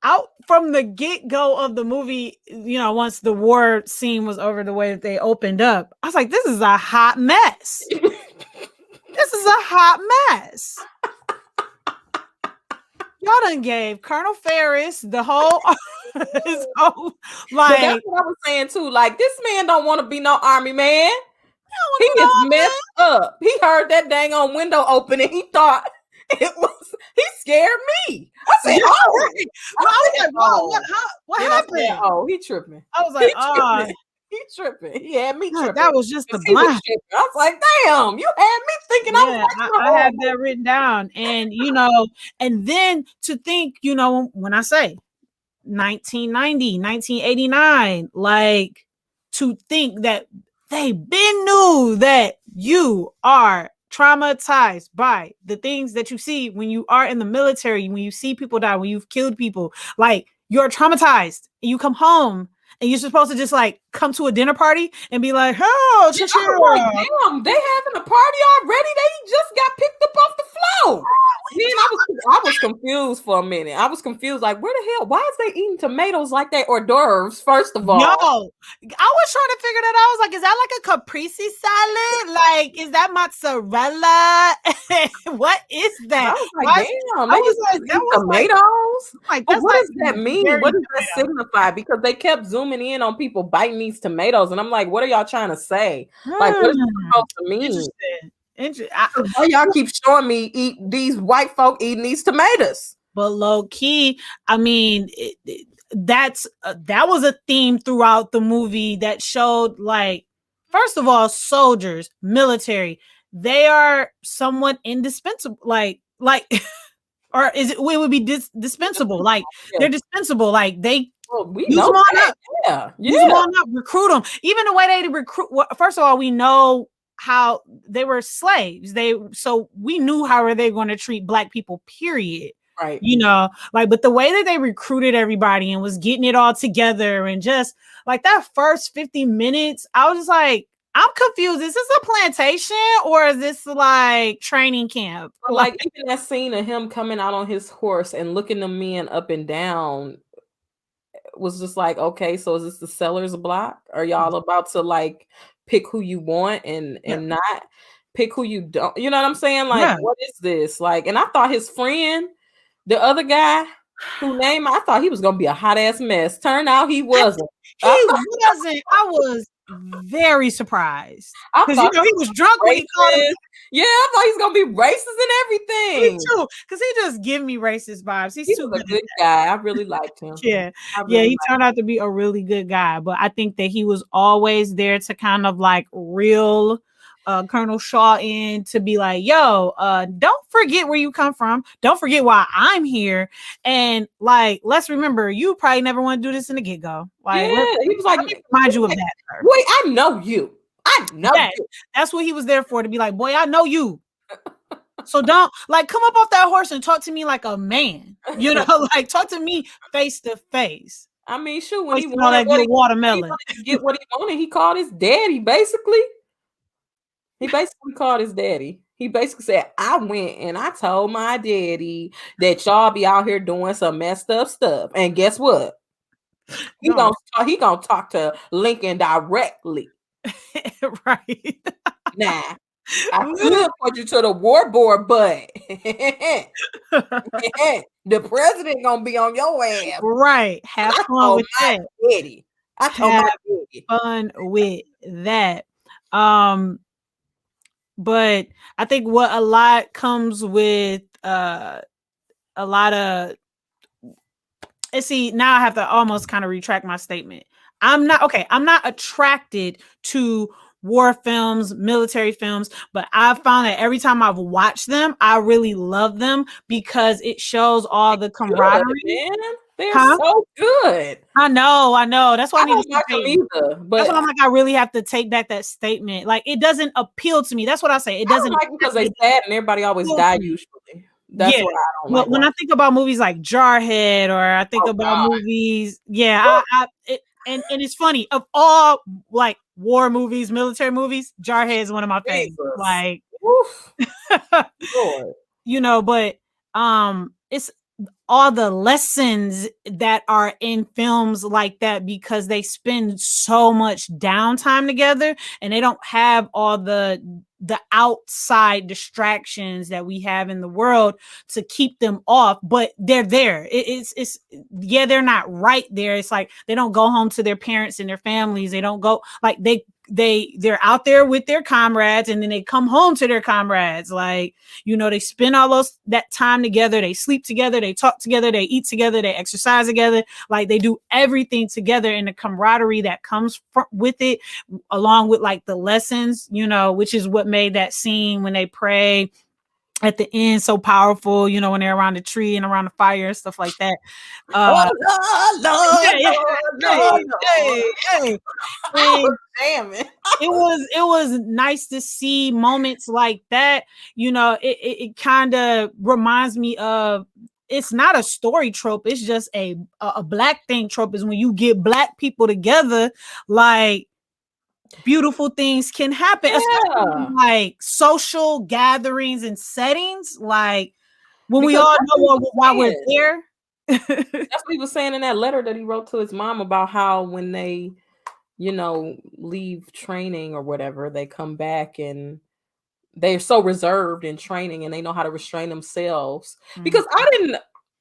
out from the get-go of the movie, once the war scene was over, the way that they opened up, I was like, this is a hot mess. This is a hot mess. Y'all done gave Colonel Ferris the whole, his whole, like. But that's what I was saying too. Like, this man don't want to be no army man. He is messed up. He heard that dang on window open and he thought it was. He scared me. I said, "Oh!" I was like, "Whoa, what happened?" Oh, he tripping. I was like, "Oh." He tripping. He had me tripping. That was just the blind. I was like, damn, you had me thinking I had that written down. And, and then to think, when I say 1990, 1989, like to think that they been knew that you are traumatized by the things that you see when you are in the military, when you see people die, when you've killed people, like you're traumatized and you come home. And you're supposed to just like come to a dinner party and be like, oh, like, damn, they having a party already. They just got picked up off the floor. Then I was confused for a minute. I was confused, like, where the hell? Why is they eating tomatoes like that hors d'oeuvres? First of all, I was trying to figure that out. I was like, is that like a caprese salad? Like, is that mozzarella? What is that? I was like, damn, I was like, that was tomatoes. Like, what does that mean? What does that signify? Because they kept zooming in on people biting these tomatoes, and I'm like, what are y'all trying to say? Like, what is it supposed to mean? Why y'all keep showing me these white folk eating these tomatoes? But low key, I mean, that was a theme throughout the movie that showed, like, first of all, soldiers, military, they are somewhat indispensable, like or is it would be dispensable, like they're dispensable, like they use them on up, use them on up, recruit them. Even the way they recruit, first of all, we know how they were slaves, so we knew how are they going to treat black people, period. Right. Like, but the way that they recruited everybody and was getting it all together and just like that first 50 minutes, I was just like, I'm confused. Is this a plantation or is this like training camp? But Like, like even that scene of him coming out on his horse and looking the men up and down was just like, okay, so is this the seller's block? Are y'all about to like pick who you want yeah, and not pick who you don't? You know what I'm saying? Like, yeah. what is this? Like, and I thought his friend, the other guy who name I thought he was gonna be a hot ass mess. Turned out he wasn't. I He thought wasn't. I was very surprised I because thought he he was drunk when was he called him. racist. Yeah, I thought he's gonna be racist and Me everything. too, because he just give me racist vibes. He's He too was good a at good guy. I really liked him. yeah. I Yeah, really he liked turned out to be a really good guy. But I think that he was always there to kind of like reel Colonel Shaw in to be like, yo, don't forget where you come from. Don't forget why I'm here. And like, let's remember, you probably never want to do this in the get-go. Like, Yeah, he was like, let me remind you of that, sir. "Boy, I know you. I know Yeah, you." that's what he was there for, to be like, boy, I know you. So don't like come up off that horse and talk to me like a man, like talk to me face to face. I mean, shoot, when he Wasting all wanted that good when he watermelon. wanted to get what he wanted, he called his daddy, basically. He basically called his daddy. He basically said, "I went and I told my daddy that y'all be out here doing some messed up stuff. And guess what? No, He gonna talk to Lincoln directly. right. Nah, I could put you to the war board, but the president gonna be on your ass. Right. Have I fun told with my that. daddy. I told my Have daddy." fun with that. Um, but I think what a lot comes with a lot of and see, now I have to almost kind of retract my statement. I'm not attracted to war films, military films, but I've found that every time I've watched them, I really love them because it shows all the Good, camaraderie. man. They're Huh? so good. I know. That's why I I need to don't start like them paying. either, That's but what I'm like. I really have to take back that statement. Like, it doesn't appeal to me. That's what I say. It I doesn't don't like them because they sad and everybody always appeal to die me. usually. That's Yeah. what I don't Well, like when I watching. think about movies like Jarhead, or I think Oh about God. movies, yeah, Woo, and it's funny, of all like war movies, military movies, Jarhead is one of my favorites. Jesus. Like, Woof. Lord. but it's all the lessons that are in films like that because they spend so much downtime together and they don't have all the outside distractions that we have in the world to keep them off, but they're there. It's yeah, they're not right there. It's like they don't go home to their parents and their families. They don't go like they're out there with their comrades and then they come home to their comrades. Like, they spend all that time together. They sleep together. They talk together. They eat together. They exercise together. Like, they do everything together, and the camaraderie that comes with it, along with like the lessons, which is what made that scene when they pray at the end so powerful, when they're around the tree and around the fire and stuff like that. Oh Uh, Lord, yeah, Lord, hey, Lord, Lord. hey, hey. I was And jamming. it was nice to see moments like that. It kind of reminds me of, it's not a story trope, it's just a black thing trope, is when you get black people together, like, beautiful things can happen, especially Yeah. in, like, social gatherings and settings, like when we Because all that's what he know was why we're saying. there. That's what he was saying in that letter that he wrote to his mom about how when they, leave training or whatever, they come back and they're so reserved in training and they know how to restrain themselves. Mm. Because I didn't.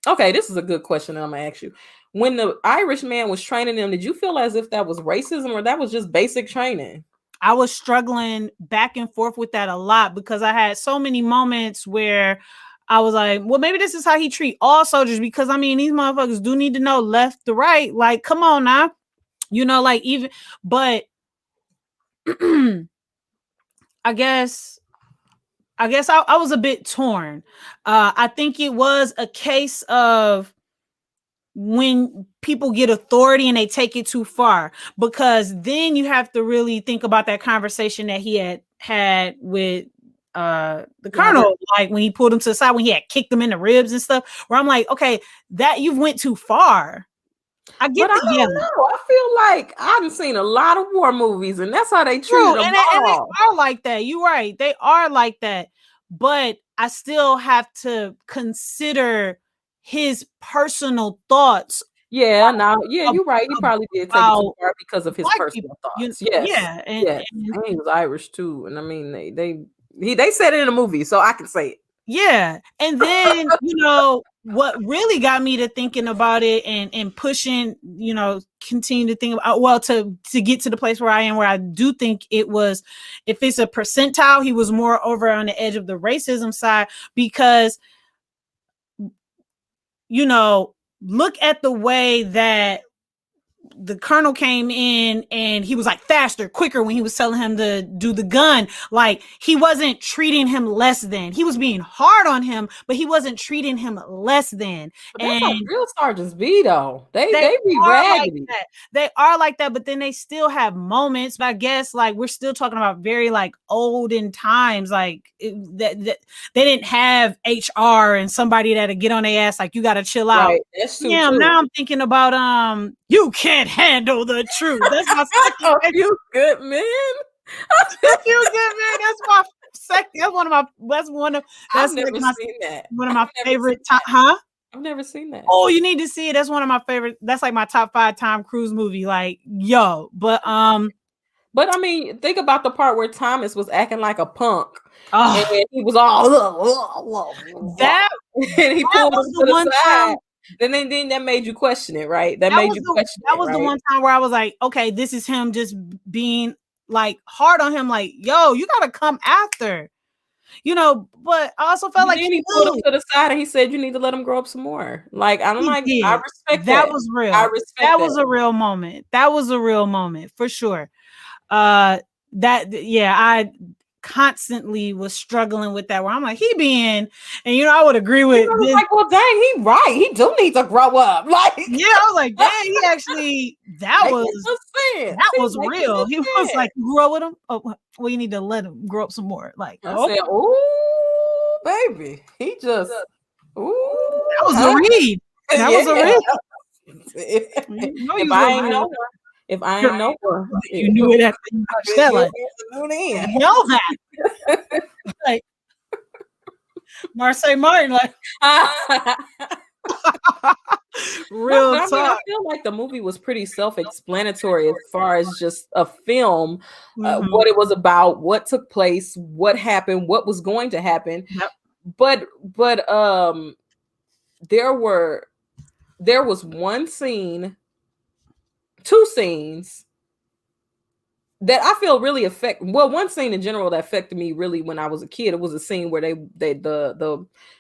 Okay, this is a good question that I'm gonna ask you. When the Irish man was training them, did you feel as if that was racism or that was just basic training? I was struggling back and forth with that a lot because I had so many moments where I was like, well, maybe this is how he treat all soldiers, because I mean, these motherfuckers do need to know left to right. Like, come on now. Like, even, but I guess I was a bit torn. I think it was a case of when people get authority and they take it too far, because then you have to really think about that conversation that he had with the colonel, like when he pulled him to the side, when he had kicked him in the ribs and stuff, where I'm like, okay, that you've went too far. I get But I the yeah. don't know. I feel like I've seen a lot of war movies, and that's how they treated True, them and they all. are like that. You're right. They are like that. But I still have to consider his personal thoughts Yeah, now, yeah, ab- you're right. He probably did take it too about far because of his black people. personal thoughts. Yes, Yeah, yes. And he was Irish too, and I mean, they said it in the movie, so I can say it. yeah. And then, what really got me to thinking about it and pushing, continue to think about, well, to get to the place where I am, where I do think it was, if it's a percentile, he was more over on the edge of the racism side, because, look at the way that the colonel came in and he was like faster, quicker when he was telling him to do the gun. Like, he wasn't treating him less than. He was being hard on him, but he wasn't treating him less than. But that's like And real Sergeants B though. They they be are like raggedy. that. They are like that, but then they still have moments. But I guess, like, we're still talking about very like olden times. Like, that they didn't have HR and somebody that'll get on their ass like, you got to chill out. Right. That's true Yeah, too. now I'm thinking about you can't handle the truth. That's my second. A few good men. A few good men. That's my second. That's one of my. That's one of. That's I've like never seen that. one of my favorite. Huh? I've never seen that. Oh, you need to see it. That's one of my favorite. That's like my top 5 Tom Cruise movie. Like, yo, but I mean, think about the part where Thomas was acting like a punk, and oh, he was all that and he pulled him was to the one the side. time. Then that made you question it, right? That made you question That it, was the right? one time where I was like, okay, this is him just being like hard on him. Like, yo, you gotta come after. But I also felt But like then he he pulled him knew. to the side and he said, "You need to let him grow up some more." Like, I'm He like, I did. respect That that. was I real. respect That that. was a real moment. That was a real moment for sure. I constantly was struggling with that, where I'm like, he being, and I would agree with I was this. like, well, dang, he right. He do need to grow up. Like, Yeah, I was like, dang, he actually, that making was some sense. that He's was making real. some He was sense. like, you grow with him? Oh, well, you need to let him grow up some more. Like, I okay, said, "Ooh, baby, he just, that ooh, was a huh? read. That was a Yeah." read. You know If you was I gonna ain't read know it. her, if I ain't know her, You knew it after you watched that. Like, in. you know that. Like, Marseille Martin, like, No, real but I mean, I talk. feel like the movie was pretty self-explanatory as far as just a film, Mhm. what it was about, what took place, what happened, what was going to happen. Yep. But there was one scene, two scenes that I feel really one scene in general that affected me really when I was a kid. It was a scene where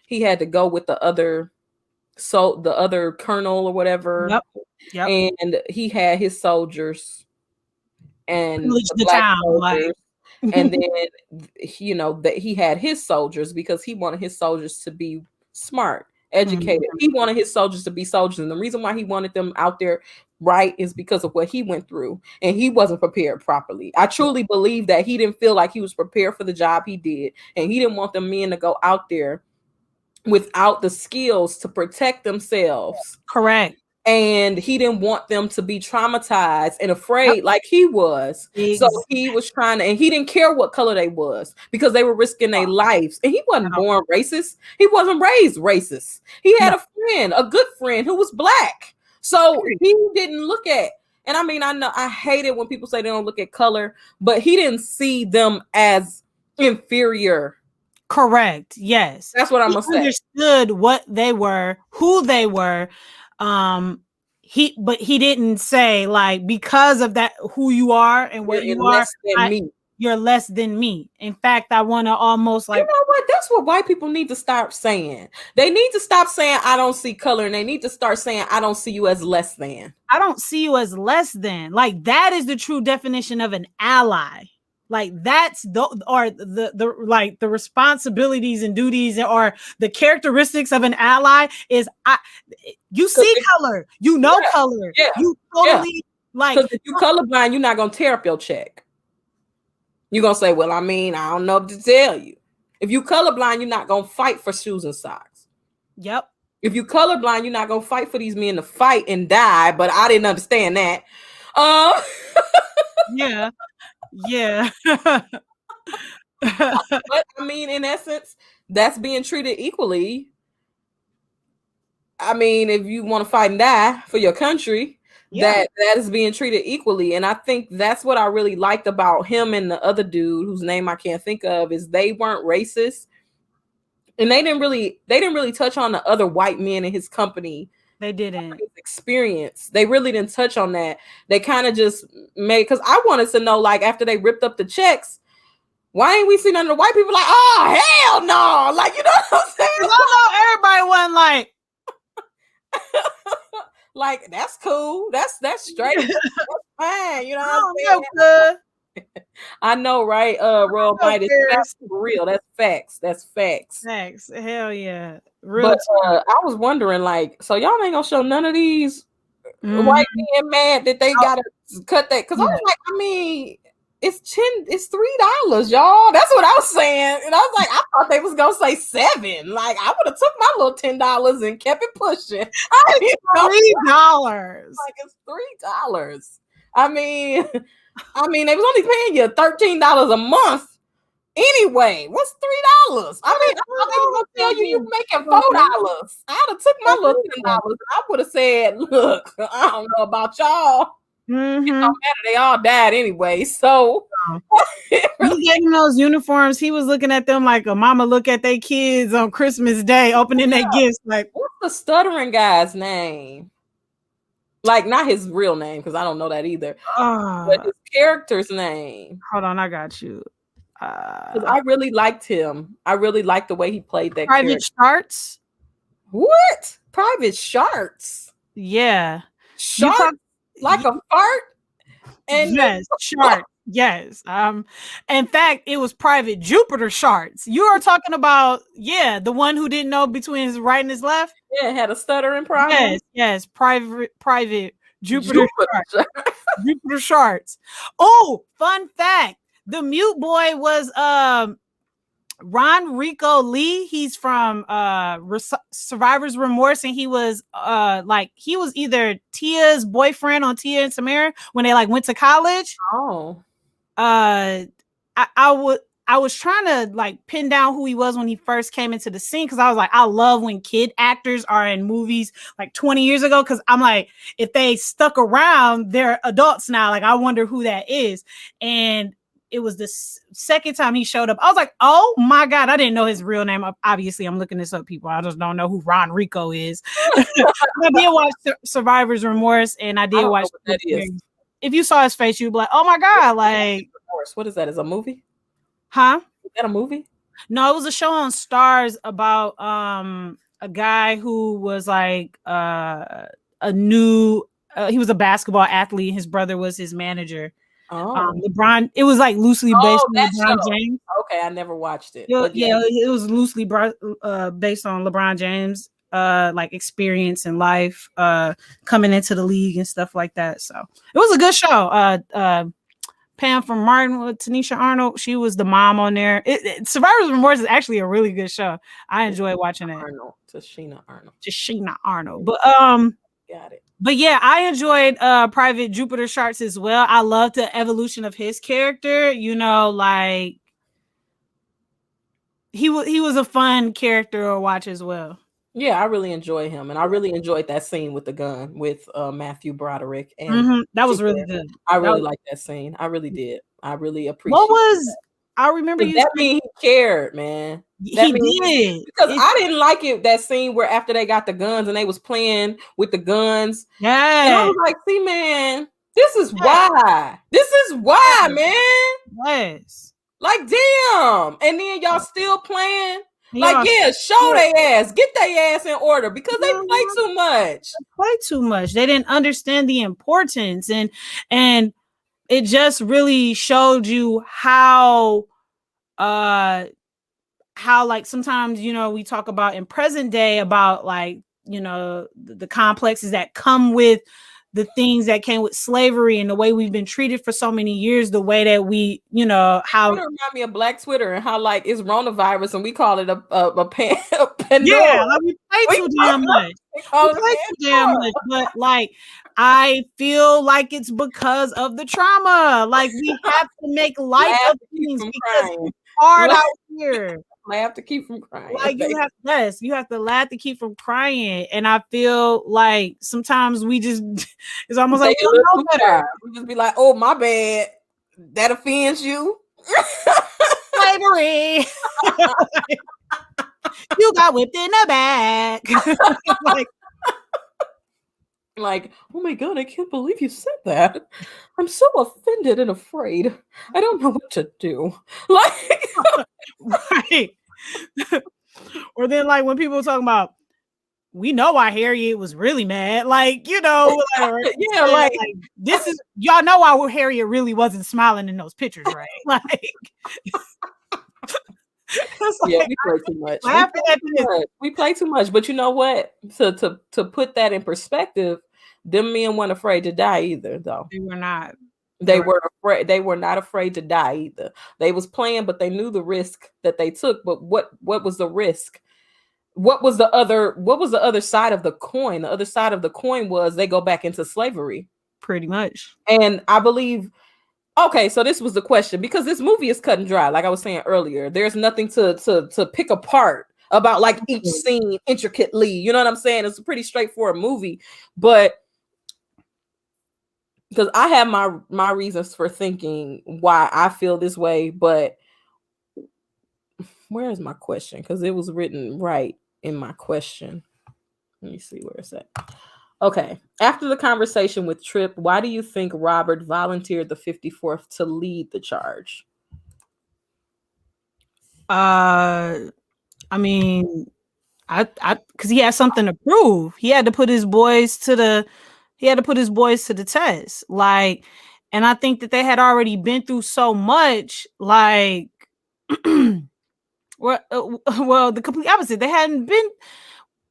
he had to go with the other colonel or whatever, Yep. Yep. and he had his soldiers and Pillage the the black town, like. soldiers, and then that he had his soldiers because he wanted his soldiers to be smart, educated. Mhm. He wanted his soldiers to be soldiers, and the reason why he wanted them out there right is because of what he went through, and he wasn't prepared properly. I truly believe that he didn't feel like he was prepared for the job he did, and he didn't want the men to go out there without the skills to protect themselves, Correct. and he didn't want them to be traumatized and Yep. afraid like he was. So Ex- he was trying to, and he didn't care what color they was because they were risking their lives. And he wasn't no, born racist. He wasn't raised racist. He no. had a good friend who was black. So he didn't look at, and I mean, I know I hate it when people say they don't look at color, but he didn't see them as inferior. Correct. Yes. That's what I'm He gonna say. understood what they were, who they were. But he didn't say, like, because of that, who you are and what You're you are, less than me. you're less than me. In fact, I want to almost, You like, know what? That's what white people need to start saying. They need to stop saying I don't see color, and they need to start saying I don't see you as less than. I don't see you as less than. Like, that is the true definition of an ally. Like, that's the responsibilities and duties, or the characteristics of an ally is, you see color, color, Yeah, you yeah. totally, like, Because if you colorblind, you're not gonna tear up your check. You're gonna say, "Well, I mean, I don't know what to tell you." If you colorblind, you're not gonna fight for shoes and socks. Yep. If you colorblind, you're not gonna fight for these men to fight and die. But I didn't understand that. Um, Yeah. Yeah. but I mean, in essence, that's being treated equally. I mean, if you want to fight and die for your country, Yeah. that is being treated equally. And I think that's what I really liked about him and the other dude whose name I can't think of, is they weren't racist. And they didn't really touch on the other white men in his company. They didn't. His experience. They really didn't touch on that. They kind of just made, because I wanted to know, like, after they ripped up the checks, why ain't we see none of the white people like, oh hell no, like, you know what I'm saying? I know everybody wasn't like, like, that's cool. That's straight. That's fine. You know what I'm oh, saying? no, I know, right? Royal no Might is cares. for real. That's facts. That's facts. Thanks. Hell yeah. Real But I was wondering, like, so y'all ain't gonna show none of these white men mad that they gotta cut that? Because I was like, I mean, it's $3, y'all. That's what I was saying, and I was like, I thought they was gonna say $7. Like, I would have took my little $10 and kept it pushing. I didn't know. $3. Like, it's $3. I mean, they was only paying you $13 a month anyway. What's $3? I mean, I thought they were gonna tell you making $4. I'd have took my little $10. I would have said, look, I don't know about y'all. It don't matter. They all died anyway. So he gave him those uniforms. He was looking at them like a mama look at their kids on Christmas Day, opening their gifts. Like, what's the stuttering guy's name? Like, not his real name, because I don't know that either. But his character's name. Hold on, I got you. I really liked him. I really liked the way he played that Private character. Sharks. What? Private Sharks? Yeah. Shark? Like a fart? And yes, shark. Yes. In fact, it was Private Jupiter Sharks. You are talking about, the one who didn't know between his right and his left. Yeah, had a stuttering problem. Yes. Private Jupiter Sharks. Jupiter Sharks. Oh, fun fact. The mute boy was Ron Rico Lee. He's from Survivor's Remorse, and he was he was either Tia's boyfriend on Tia and Tamara when they like went to college. Oh. I was trying to like pin down who he was when he first came into the scene, because I was like, I love when kid actors are in movies like 20 years ago, because I'm like, if they stuck around, they're adults now. Like, I wonder who that is. And it was the second time he showed up. I was like, oh my God, I didn't know his real name. Obviously, I'm looking this up, people. I just don't know who Ron Rico is. I did watch Survivor's Remorse, and I did watch that is. If you saw his face, you'd be like, oh my God, like, what is that? Is a movie? Huh? Is that a movie? No, it was a show on Stars about a guy who was like he was a basketball athlete, and his brother was his manager. LeBron. It was like loosely based on LeBron James. Okay, I never watched it. It was loosely based on LeBron James, like experience in life, coming into the league and stuff like that. So it was a good show. Pam from Martin with Tanisha Arnold, she was the mom on there. Survivor's Remorse is actually a really good show. I enjoy watching it. Tashina Arnold. But got it. But yeah, I enjoyed Private Jupiter Sharks as well. I loved the evolution of his character. You know, like he was a fun character to watch as well. Yeah, I really enjoy him, and I really enjoyed that scene with the gun with Matthew Broderick, and that was really good. I really liked that scene. I really did. I really appreciate. What was I remember that mean he cared, man. That he did, because I didn't like it, that scene where after they got the guns and they was playing with the guns. Yeah, and I was like, see, man, this is why. This is why, man. Yes. Like, damn. And then y'all still playing. Like, yeah, show their ass. Get their ass in order, because they play too much. They didn't understand the importance, and it just really showed you how like sometimes, you know, we talk about in present day about like, you know, the complexes that come with the things that came with slavery and the way we've been treated for so many years, the way that we, you know, how Kind of remind me of Black Twitter and how like it's coronavirus and we call it a yeah, Pandora. like we play We too damn much. call We it a play too damn Pandora. much, but like I feel like it's because of the trauma. Like we have to make light Laugh of to keep things from because crying. it's hard Laugh, out here. laugh to keep from crying. Like you have, yes, you have to laugh to keep from crying. And I feel like sometimes we just, it's almost like Take we a don't little know too better. far. We just be like, oh my bad. That offends you. Slavery. You got whipped in the back. Like, oh my god, I can't believe you said that. I'm so offended and afraid. I don't know what to do. Like, right. Or then like when people talk about, we know why Harriet was really mad. Like, you know, like, yeah, like this is, y'all know why Harriet really wasn't smiling in those pictures, right? Like, yeah, we play too much. We play too much. But you know what? To put that in perspective, them men weren't afraid to die either, though. They were not. They were afraid. They were not afraid to die either. They was playing, but they knew the risk that they took. But what was the risk? What was the other side of the coin? The other side of the coin was they go back into slavery. Pretty much. And I believe, okay, so this was the question, because this movie is cut and dry, like I was saying earlier. There's nothing to pick apart about like each scene intricately. You know what I'm saying? It's a pretty straightforward movie, but because I have my reasons for thinking why I feel this way, but where is my question? Because it was written right in my question. Let me see where it's at. Okay. After the conversation with Tripp, why do you think Robert volunteered the 54th to lead the charge? I mean, I because he had something to prove. He had to put his boys to the test. Like, and I think that they had already been through so much, like well, the complete opposite. They hadn't been,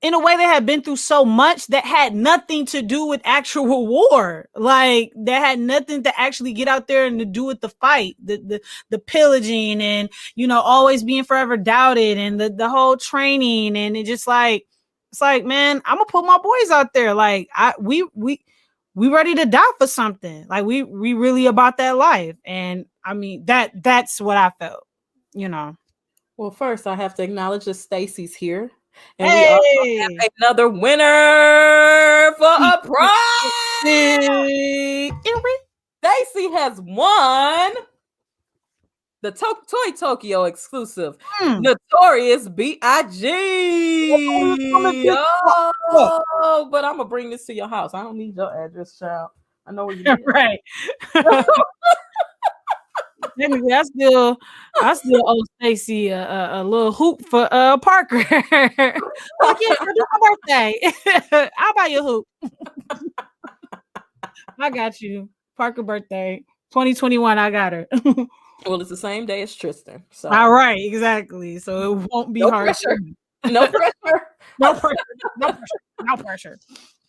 in a way, they had been through so much that had nothing to do with actual war. Like, that had nothing to actually get out there and to do with the fight, the pillaging, and, you know, always being forever doubted, and the whole training. And it just like, it's like, man, I'm gonna put my boys out there. Like, we ready to die for something. Like, we really about that life. And I mean, that's what I felt, you know. Well, first I have to acknowledge that Stacy's here. And we also Hey, have another winner for a prize. Stacy has won the Toy Tokyo exclusive Notorious B.I.G. Oh, but I'm gonna bring this to your house. I don't need your address, child. I know where you live. Right. I still owe Stacy a little hoop for Parker. Like, yeah, do my birthday. I'll buy you a hoop. I got you. Parker birthday 2021. I got her. Well, it's the same day as Tristan. So all right, exactly. So it won't be hard. Pressure. No pressure. No pressure. No pressure. No pressure.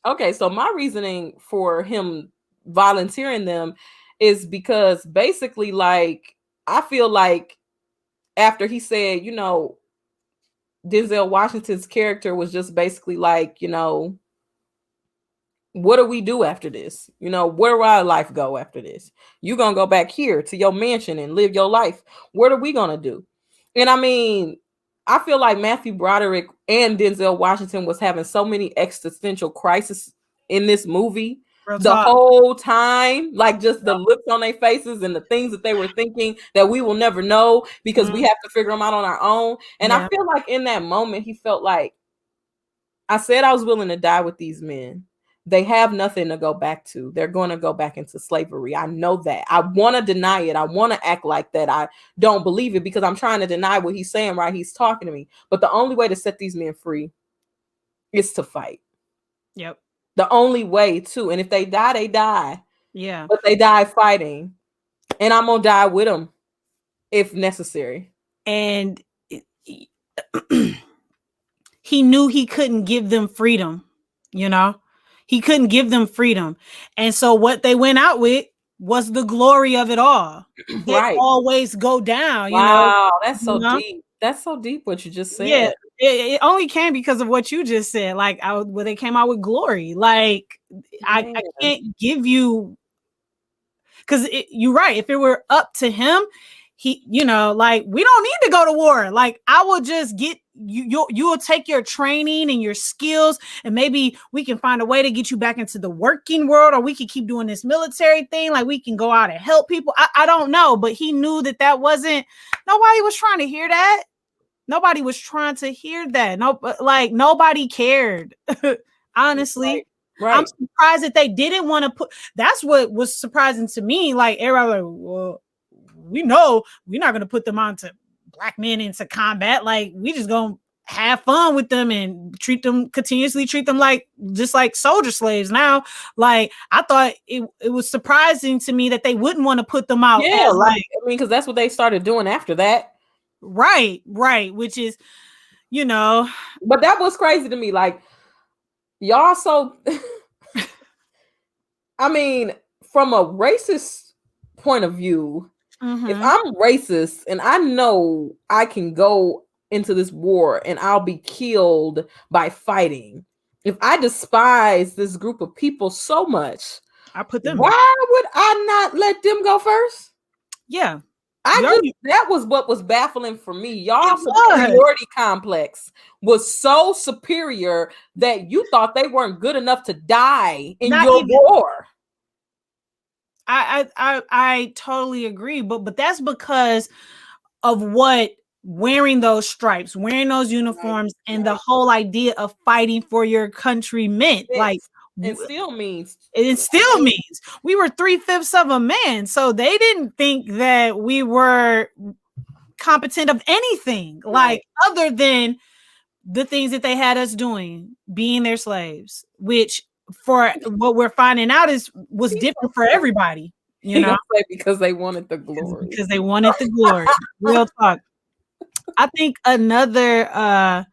Okay, so my reasoning for him volunteering them is because basically, like, I feel like after he said, you know, Denzel Washington's character was just basically like, you know, what do we do after this? You know, where will our life go after this? You're going to go back here to your mansion and live your life. What are we going to do? And I mean, I feel like Matthew Broderick and Denzel Washington was having so many existential crises in this movie whole time, like just the looks on their faces and the things that they were thinking that we will never know because we have to figure them out on our own. And I feel like in that moment, he felt like, I said I was willing to die with these men. They have nothing to go back to. They're going to go back into slavery. I know that. I want to deny it. I want to act like that. I don't believe it because I'm trying to deny what he's saying, right? He's talking to me. But the only way to set these men free is to fight. Yep. The only way to. And if they die, they die. Yeah. But they die fighting. And I'm going to die with them if necessary. And he knew he couldn't give them freedom, you know? He couldn't give them freedom. And so what they went out with was the glory of it all. They Right. always go down, Wow, that's You so know? deep. That's so deep what you just Yeah. said. It only came because of what you just said. Like when they came out with glory. Like I Man. can't give you, because you're right. If it were up to him, he, like, we don't need to go to war. Like, I will just get you. You will take your training and your skills, and maybe we can find a way to get you back into the working world, or we can keep doing this military thing. Like, we can go out and help people. I don't know, but he knew that wasn't. Nobody was trying to hear that. Nobody was trying to hear that. No, like nobody cared. Honestly. I'm Right. surprised that they didn't want to put. That's what was surprising to me. Like everybody, like, well, we know we're not going to put them onto black men into combat. Like we just gonna have fun with them and continuously treat them like just like soldier slaves. Now, like I thought it was surprising to me that they wouldn't want to put them out Yeah, as like I mean, because that's what they started doing after that. right, which is, But that was crazy to me. Like, y'all so I mean, from a racist point of view, if I'm racist and I know I can go into this war and I'll be killed by fighting, if I despise this group of people so much, I put them. Why would I not let them go first? Yeah. That was what was baffling for me. Y'all superiority complex was so superior that you thought they weren't good enough to die in your war. I totally agree, but that's because of what wearing those stripes, wearing those uniforms, and the whole idea of fighting for your country meant. Like it still means we were 3/5 of a man, so they didn't think that we were competent of anything, like other than the things that they had us doing, being their slaves, which for what we're finding out was different for everybody, because they wanted the glory. Because they wanted the glory. Real talk. I think another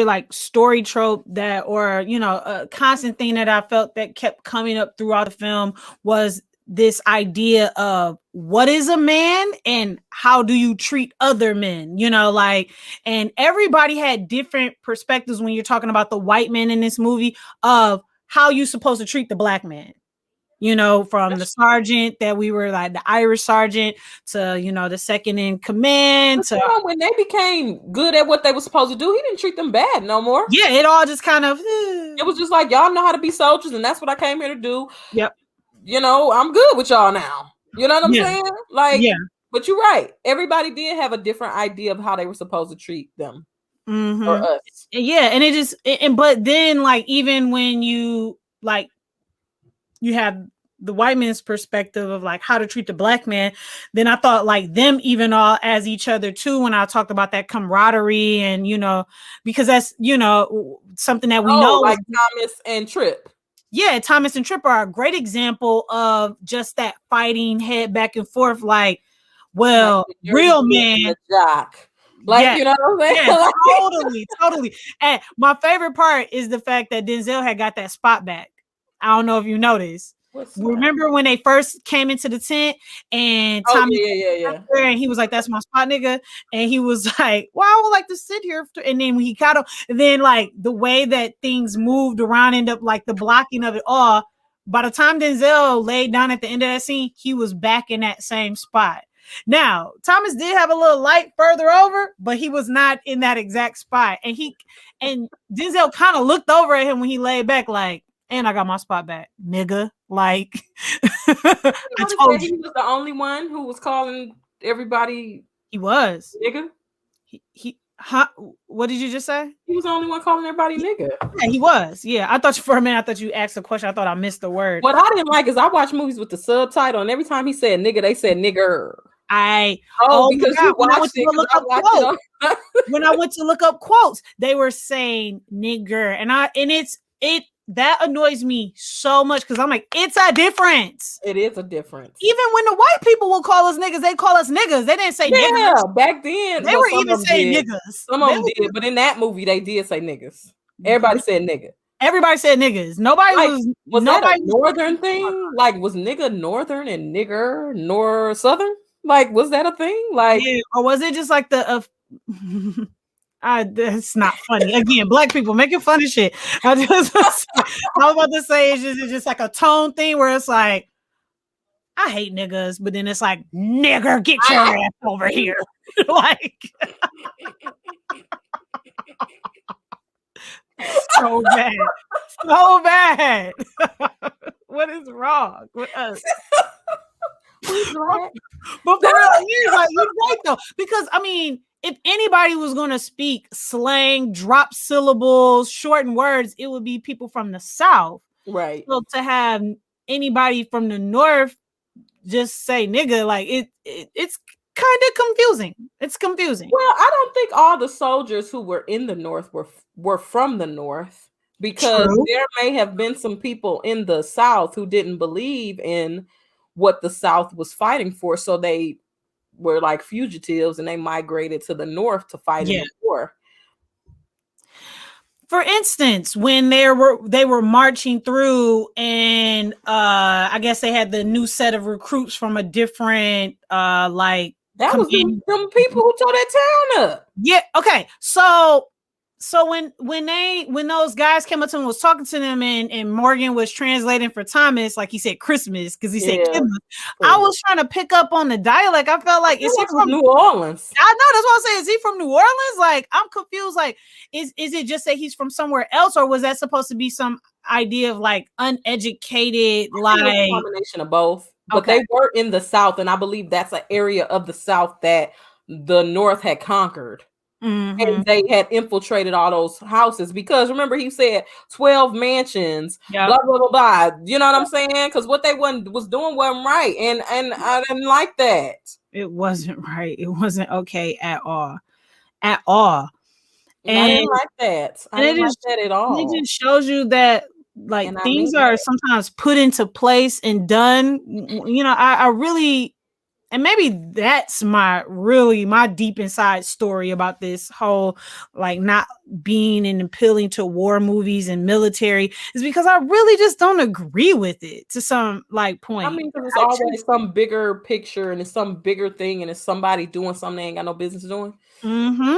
like story trope that, or a constant thing that I felt that kept coming up throughout the film was this idea of what is a man and how do you treat other men, and everybody had different perspectives when you're talking about the white men in this movie of how you supposed to treat the black man. From the sergeant that we were like the Irish sergeant to, the second in command to when they became good at what they were supposed to do, he didn't treat them bad no more. Yeah, it all just kind of it was just like, y'all know how to be soldiers, and that's what I came here to do. Yep. I'm good with y'all now. You know what I'm saying? Like, yeah. But you're right. Everybody did have a different idea of how they were supposed to treat them or us. Yeah, and it just but then like even when you like you have the white man's perspective of like how to treat the black man, then I thought like them even all as each other too when I talked about that camaraderie and because that's something that we know like Thomas and Tripp. Yeah, Thomas and Tripp are a great example of just that fighting head back and forth like, well, like real man jock. Like, you know what I'm saying? Yeah, totally. And my favorite part is the fact that Denzel had got that spot back. I don't know if you noticed. Remember when they first came into the tent and Tommy and he was like, "That's my spot, nigga," and he was like, "Well, I would like to sit here." And then when he caught him, and then like the way that things moved around, end up like the blocking of it all. By the time Denzel laid down at the end of that scene, he was back in that same spot. Now, Thomas did have a little light further over, but he was not in that exact spot. And Denzel kind of looked over at him when he laid back, like, and I got my spot back, nigga. Like, I told you. He was the only one who was calling everybody. He was. Nigga. What did you just say? He was the only one calling everybody nigga. Yeah, he was. Yeah, I thought for a minute, I thought you asked a question. I thought I missed the word. What I didn't like is I watch movies with the subtitle, and every time he said nigga, they said nigger. Because you watched it. When I went to look up quotes, they were saying nigger, and that annoys me so much because I'm like, it's a difference. It is a difference. Even when the white people will call us niggas, they call us niggas. They didn't say niggas. Back then they were even saying niggas. Some of them did, but in that movie they did say niggas. Everybody said nigga. Everybody said niggas. Nobody Like, was that a nobody northern thing? Like, was nigga northern and nigger nor southern? Like, was that a thing? Like, yeah, or was it just like the that's not funny. Again, black people making fun of shit. I was about to say it's just like a tone thing where it's like, I hate niggas, but then it's like, nigger, get your ass over here. Like, so bad. So bad. What is wrong with us? But for real, you're right though. Because I mean, if anybody was gonna speak slang, drop syllables, shorten words, it would be people from the South. right. So to have anybody from the North just say nigga, like it's kind of confusing. It's confusing. Well, I don't think all the soldiers who were in the North were from the North, because True. there may have been some people in the South who didn't believe in what the South was fighting for, so they were like fugitives and they migrated to the North to fight in the war. For instance, when they were marching through, and I guess they had the new set of recruits from a different like that was them people who tore that town up. Yeah. Okay. So when those guys came up to him and was talking to them, and Morgan was translating for Thomas, like he said Christmas because he said Christmas. I was trying to pick up on the dialect. I felt like, is he from New Orleans? I know, that's what I'm saying. Is he from New Orleans? Like, I'm confused. Like, is it just that he's from somewhere else, or was that supposed to be some idea of like uneducated, like a combination of both? But they were in the South, and I believe that's an area of the South that the North had conquered. And they had infiltrated all those houses, because remember he said 12 mansions, blah blah blah blah. You know what I'm saying? Because what they was doing wasn't right, and I didn't like that. It wasn't right. It wasn't okay at all, at all. And I didn't like that. I didn't like that at all. It just shows you that like things are sometimes put into place and done. You know, I really. And maybe that's my deep inside story about this whole like not being and appealing to war movies and military, is because I really just don't agree with it to some like point. I mean, because it's always some bigger picture and it's some bigger thing and it's somebody doing something they ain't got no business doing. Mm-hmm.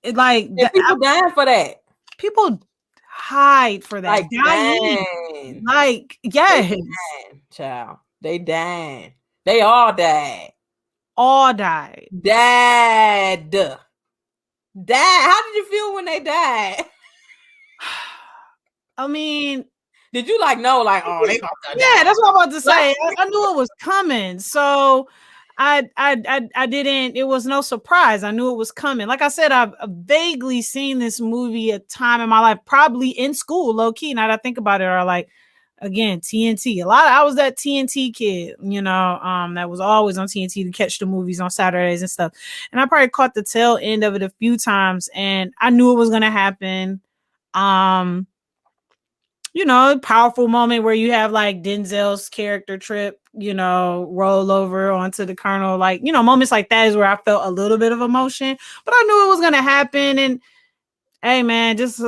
It like people dying for that. People hide for that. Like, dying. Like, yes. Child. They dying. They all died. All died. Died. How did you feel when they died? I mean, did you like know, like, oh, they about to die? Yeah, that's what I'm about to say. I knew it was coming. So I didn't, it was no surprise. I knew it was coming. Like I said, I've vaguely seen this movie a time in my life, probably in school, low key. Now that I think about it, or like, again, TNT. I was that TNT kid, you know, that was always on TNT to catch the movies on Saturdays and stuff. And I probably caught the tail end of it a few times, and I knew it was gonna happen. You know, powerful moment where you have like Denzel's character trip, you know, roll over onto the Colonel, like, you know, moments like that is where I felt a little bit of emotion, but I knew it was gonna happen. And hey, man, just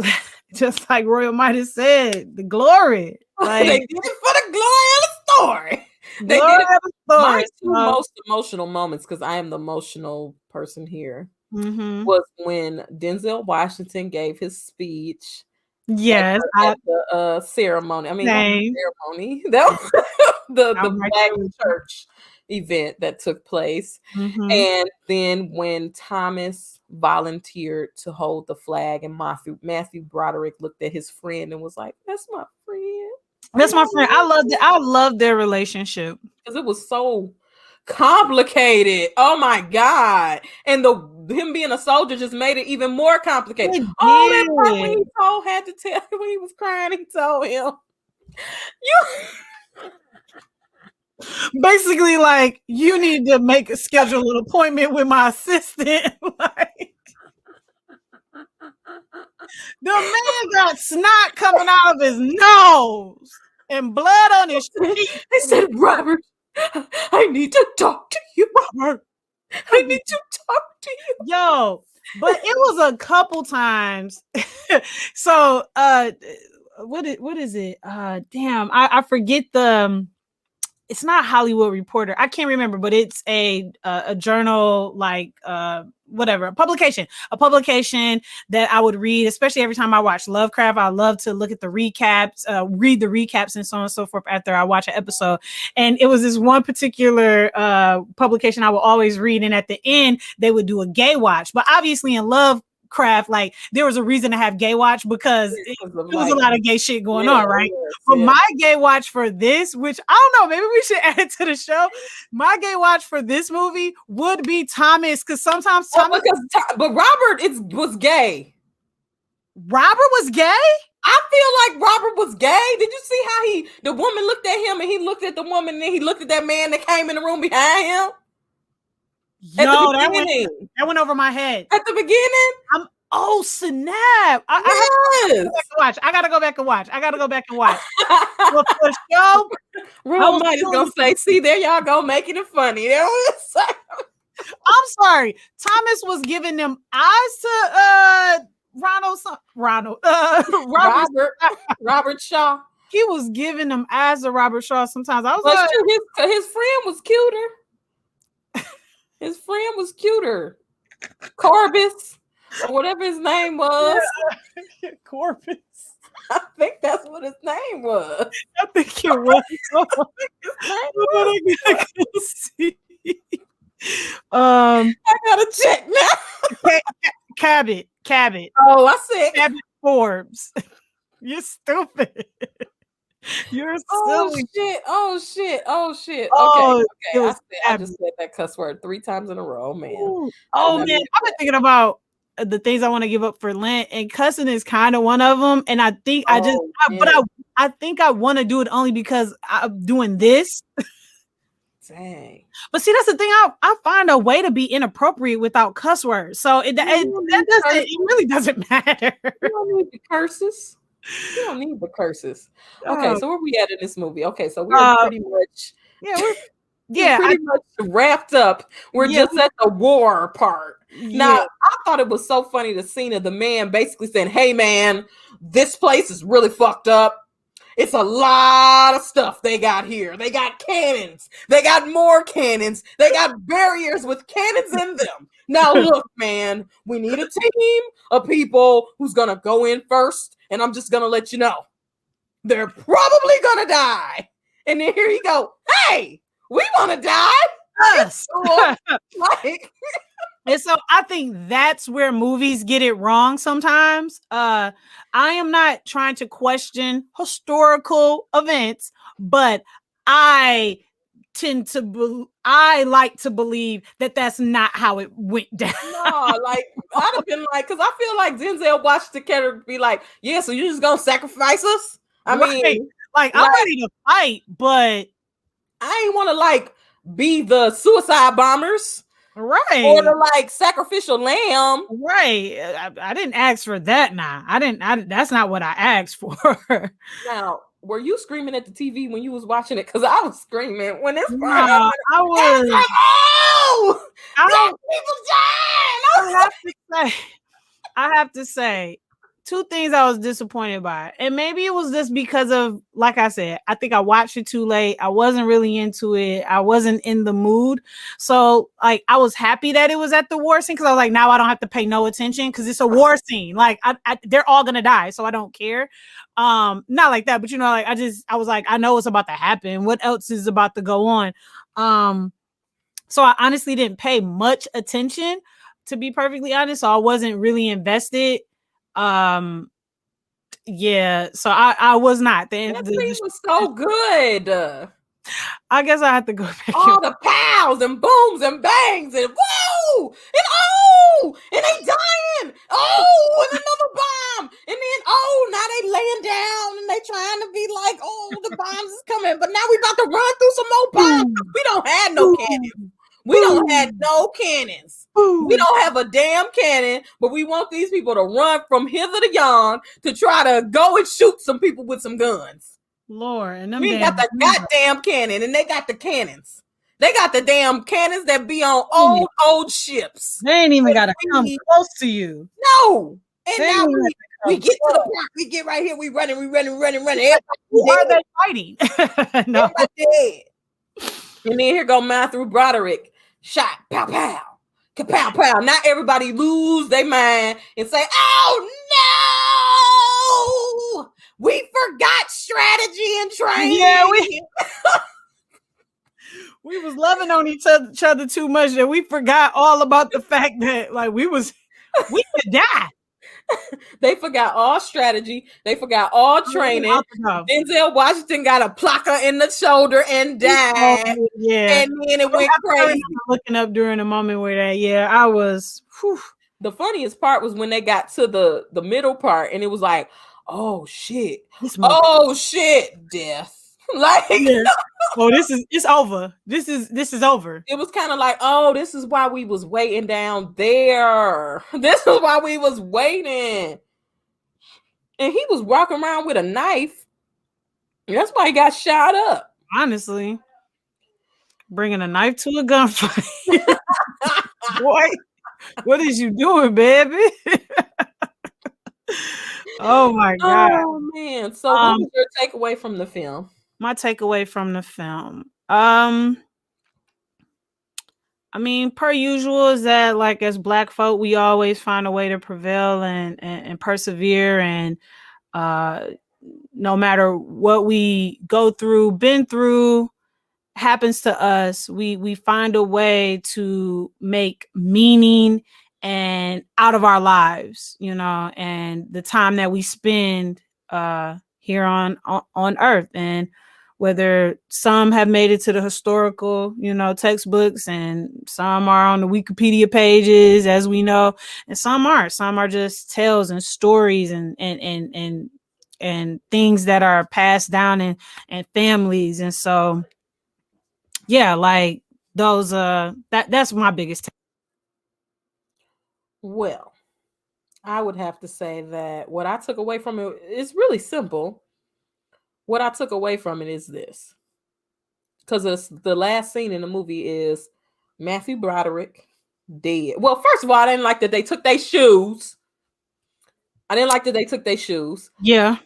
like Royal Midas said, the glory. Like, they did it for the glory of the story. They did it for the story. My two most emotional moments, because I am the emotional person here, was when Denzel Washington gave his speech. Yes, at the ceremony. I mean, ceremony. That was the Black church event that took place. And then when Thomas volunteered to hold the flag, and Matthew Broderick looked at his friend and was like, "That's my friend. That's my friend." I loved it. I loved their relationship because it was so complicated. Oh my God. And him being a soldier just made it even more complicated. Oh, that part when he had to tell when he was crying, he told him, "You." Basically, like, you need to schedule an appointment with my assistant. Like, the man got snot coming out of his nose and blood on his cheek. He said, "Robert, I need to talk to you, Robert." I need to talk to you. Yo, but it was a couple times. So what is it? Damn, I forget the it's not Hollywood Reporter. I can't remember, but it's a journal, like whatever, a publication that I would read, especially every time I watch Lovecraft. I love to look at the recaps, read the recaps and so on and so forth after I watch an episode. And it was this one particular publication I would always read, and at the end they would do a gay watch. But obviously in Lovecraft, like there was a reason to have gay watch because it was a lot of gay shit going on, right? But my gay watch for this, which I don't know, maybe we should add it to the show. My gay watch for this movie would be Thomas, because sometimes Thomas. But Robert was gay. Robert was gay? I feel like Robert was gay. Did you see how the woman looked at him and he looked at the woman and then he looked at that man that came in the room behind him? Yo, that went over my head. At the beginning? Oh, snap. I gotta go back and watch. Well, for sure. Real Mike is gonna say, see, there y'all go, making it funny. I'm sorry. Thomas was giving them eyes to Robert Shaw. He was giving them eyes to Robert Shaw sometimes. I was like, his friend was cuter. His friend was cuter. Corbis. Or whatever his name was. Corbis. I think that's what his name was. I think it was. I gotta check now. Cabot. Oh, I said Cabot Forbes. You're stupid. You're silly. Oh shit. Okay. I just said that cuss word 3 times in a row, man. Man, I've been thinking about the things I want to give up for Lent, and cussing is kind of one of them. And I think I think I want to do it only because I'm doing this. Dang. But see, that's the thing. I find a way to be inappropriate without cuss words. So it really doesn't matter. You don't need the curses. You don't need the curses. Okay, so where we at in this movie? Okay, so we're pretty much pretty much wrapped up. We're just at the war part. Now, I thought it was so funny the scene of the man basically saying, hey man, this place is really fucked up. It's a lot of stuff they got here. They got cannons. They got more cannons. They got barriers with cannons in them. Now look, man, we need a team of people who's going to go in first. And I'm just going to let you know, they're probably going to die. And then here you go. Hey, we want to die. Us. And so I think that's where movies get it wrong sometimes. I am not trying to question historical events, but I like to believe that that's not how it went down. No, like I'd have been like, because I feel like Denzel watched the character be like, yeah, so you're just gonna sacrifice us? I mean, like I'm ready to fight, but I ain't want to like be the suicide bombers. Right. Or the like sacrificial lamb. Right. I didn't ask for that now. That's not what I asked for. Now, were you screaming at the TV when you was watching it? Because I was screaming when it's I was like, oh, black people dying. I have to say, 2 things I was disappointed by. And maybe it was just because of, like I said, I think I watched it too late. I wasn't really into it. I wasn't in the mood. So like, I was happy that it was at the war scene, because I was like, now I don't have to pay no attention because it's a war scene. Like they're all going to die. So I don't care. Not like that, but like, I was like, I know it's about to happen. What else is about to go on? So I honestly didn't pay much attention, to be perfectly honest. So I wasn't really invested. So I was not. The scene was so good. I guess I have to go back. All the pows and booms and bangs and whoa and oh and they dying. Oh, and another bomb. And then now they laying down and they trying to be like, oh, the bombs is coming. But now we about to run through some more bombs. We don't have no cannons. We don't have no cannons. We don't have a damn cannon, but we want these people to run from hither to yon to try to go and shoot some people with some guns. Lord, and we got the goddamn cannon, and they got the cannons. They got the damn cannons that be on Mm. old ships. They ain't even And gotta come close to you. no. They And ain't now even have to we come get to the close. part. We get right here. We running. Like, Everybody who dead. are they fighting? No. Everybody dead. And then here go Matthew Broderick. Shot. Pow pow. Kapow pow. Now everybody lose their mind and say, "Oh no! We forgot strategy and Yeah, training." we was loving on each other too much that we forgot all about the fact that like we could die. They forgot all strategy. They forgot all We was training. about to go. Denzel Washington got a placa in the shoulder and died. Yeah. And then it went I remember crazy. looking up during a moment where that, yeah, I was. Whew. The funniest part was when they got to the middle part and it was like, oh shit. Oh shit, death. Like Yeah. Oh, it's over. This is over. it was kind of like, oh, this is why we was waiting down there. This is why we was waiting. And he was walking around with a knife. That's why he got shot up. Honestly, bringing a knife to a gunfight. Boy, what is you doing, baby? Oh my god. Oh man. So what was your takeaway from the film? My takeaway from the film. I mean, per usual, is that like as Black folk, we always find a way to prevail and persevere, and no matter what we go through, been through, happens to us, we find a way to make meaning and out of our lives, and the time that we spend here on earth. And whether some have made it to the historical, textbooks, and some are on the Wikipedia pages, as we know, and some aren't. Some are just tales and stories and things that are passed down in families. And so, yeah, like those that's my biggest Well, I would have to say that what I took away from it is really simple. What I took away from it is this. Because the last scene in the movie is Matthew Broderick dead. Well, first of all, I didn't like that they took their shoes. Yeah.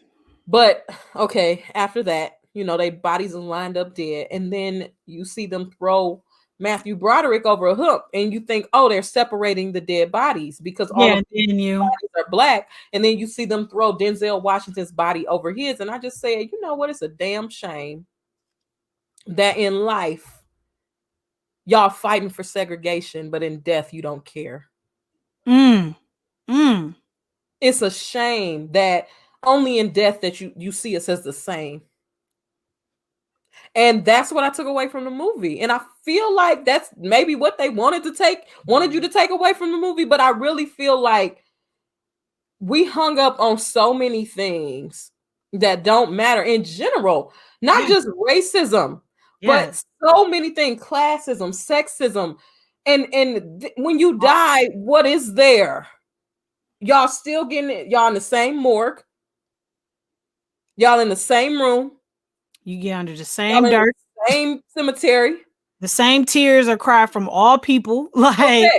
But okay, after that, their bodies are lined up dead. And then you see them throw Matthew Broderick over a hook. And you think, oh, they're separating the dead bodies because all of the bodies are black. And then you see them throw Denzel Washington's body over his. And I just say, you know what? It's a damn shame that in life y'all fighting for segregation, but in death you don't care. It's a shame that only in death that you see us as the same. And that's what I took away from the movie. And I feel like that's maybe what they wanted you to take away from the movie, but I really feel like we hung up on so many things that don't matter in general, not just racism, but so many things, classism, sexism. And when you die, what is there? Y'all still getting it, y'all in the same morgue. Y'all in the same room. You get under the same dirt, the same cemetery. The same tears are cried from all people. Like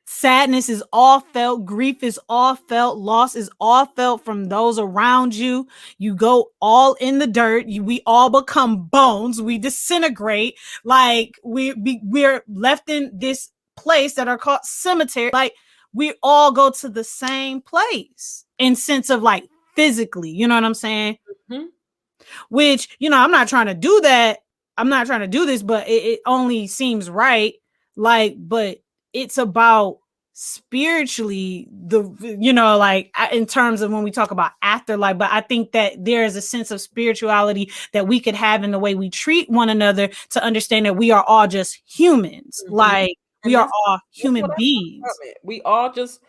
sadness is all felt, grief is all felt, loss is all felt from those around you. You go all in the dirt. We all become bones. We disintegrate. Like we're left in this place that are called cemetery. Like we all go to the same place in sense of like physically. You know what I'm saying? Mm-hmm. Which, I'm not trying to do that. I'm not trying to do this, but it only seems right. Like, but it's about spiritually in terms of when we talk about afterlife. But I think that there is a sense of spirituality that we could have in the way we treat one another to understand that we are all just humans. Mm-hmm. Like we are all human beings. We all just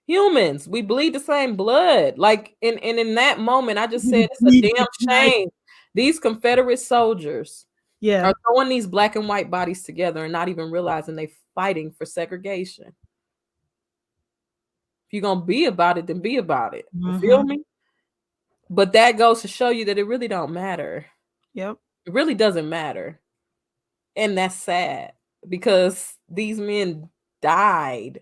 humans. We bleed the same blood. Like in that moment, I just said it's a damn shame. These Confederate soldiers are throwing these black and white bodies together and not even realizing they fighting for segregation. If you're gonna be about it, then be about it. You feel me? But that goes to show you that it really don't matter. Yep. It really doesn't matter. And that's sad because these men died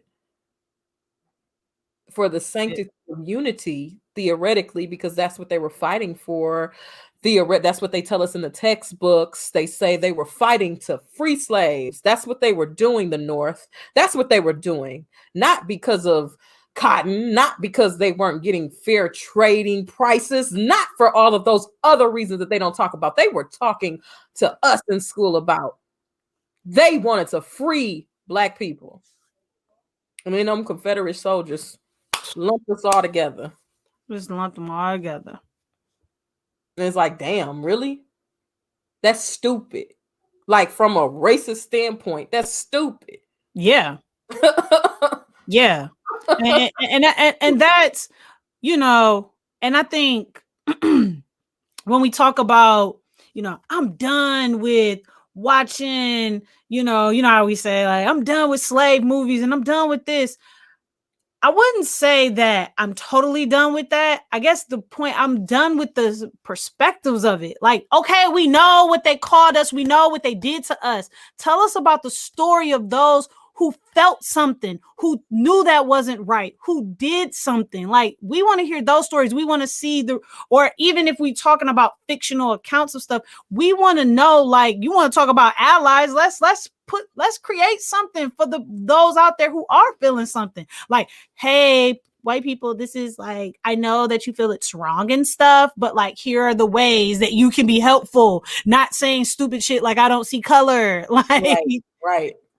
for the Yeah. sanctity of unity, theoretically, because that's what they were fighting for. That's what they tell us in the textbooks. They say they were fighting to free slaves. That's what they were doing, the North. That's what they were doing. Not because of cotton, not because they weren't getting fair trading prices, not for all of those other reasons that they don't talk about. They were talking to us in school about. They wanted to free Black people. And then them Confederate soldiers lumped us all together. Just lump them all together. And it's like, damn, really? That's stupid. Like from a racist standpoint, that's stupid. Yeah. Yeah. And that's, you know, and I think when we talk about, I'm done with watching, you know how we say, like, I'm done with slave movies and I'm done with this. I wouldn't say that I'm totally done with that. I guess the point, I'm done with the perspectives of it. Like, okay, we know what they called us. We know what they did to us. Tell us about the story of those who felt something, who knew that wasn't right, who did something. Like, we want to hear those stories. We want to see or even if we're talking about fictional accounts of stuff, we want to know, like, you want to talk about allies. Let's create something for those out there who are feeling something. Like, hey, white people, this is like, I know that you feel it's wrong and stuff, but like, here are the ways that you can be helpful. Not saying stupid shit like I don't see color. Like,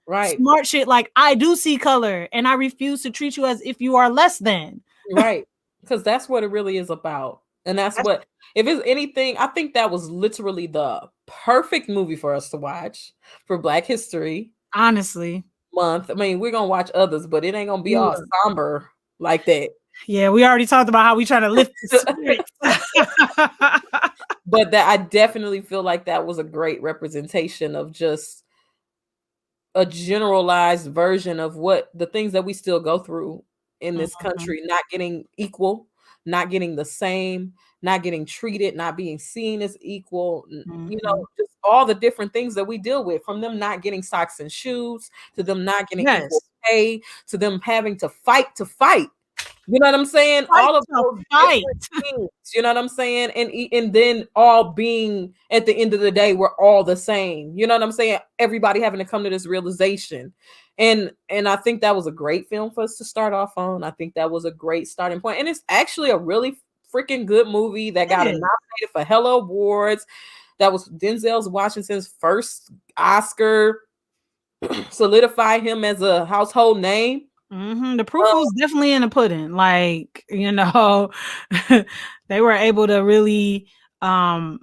Right. smart shit like I do see color and I refuse to treat you as if you are less than. Right. Because that's what it really is about. And that's what, if it's anything, I think that was literally the perfect movie for us to watch for Black History Honestly. Month. I mean, we're going to watch others, but it ain't going to be We all will. somber like that. Yeah, we already talked about how we try to lift the spirits. But that, I definitely feel like that was a great representation of just a generalized version of what the things that we still go through in this country, not getting equal, not getting the same, not getting treated, not being seen as equal, just all the different things that we deal with, from them not getting socks and shoes to them not getting equal Yes. pay to them having to fight to fight. You know what I'm saying? Fight All of to those fight. different things. You know what I'm saying? And then all being, at the end of the day, we're all the same. You know what I'm saying? Everybody having to come to this realization. And I think that was a great film for us to start off on. I think that was a great starting point. And it's actually a really freaking good movie that got nominated for hella awards. That was Denzel Washington's first Oscar, solidified him as a household name. The proof was definitely in the pudding. Like, they were able to really, I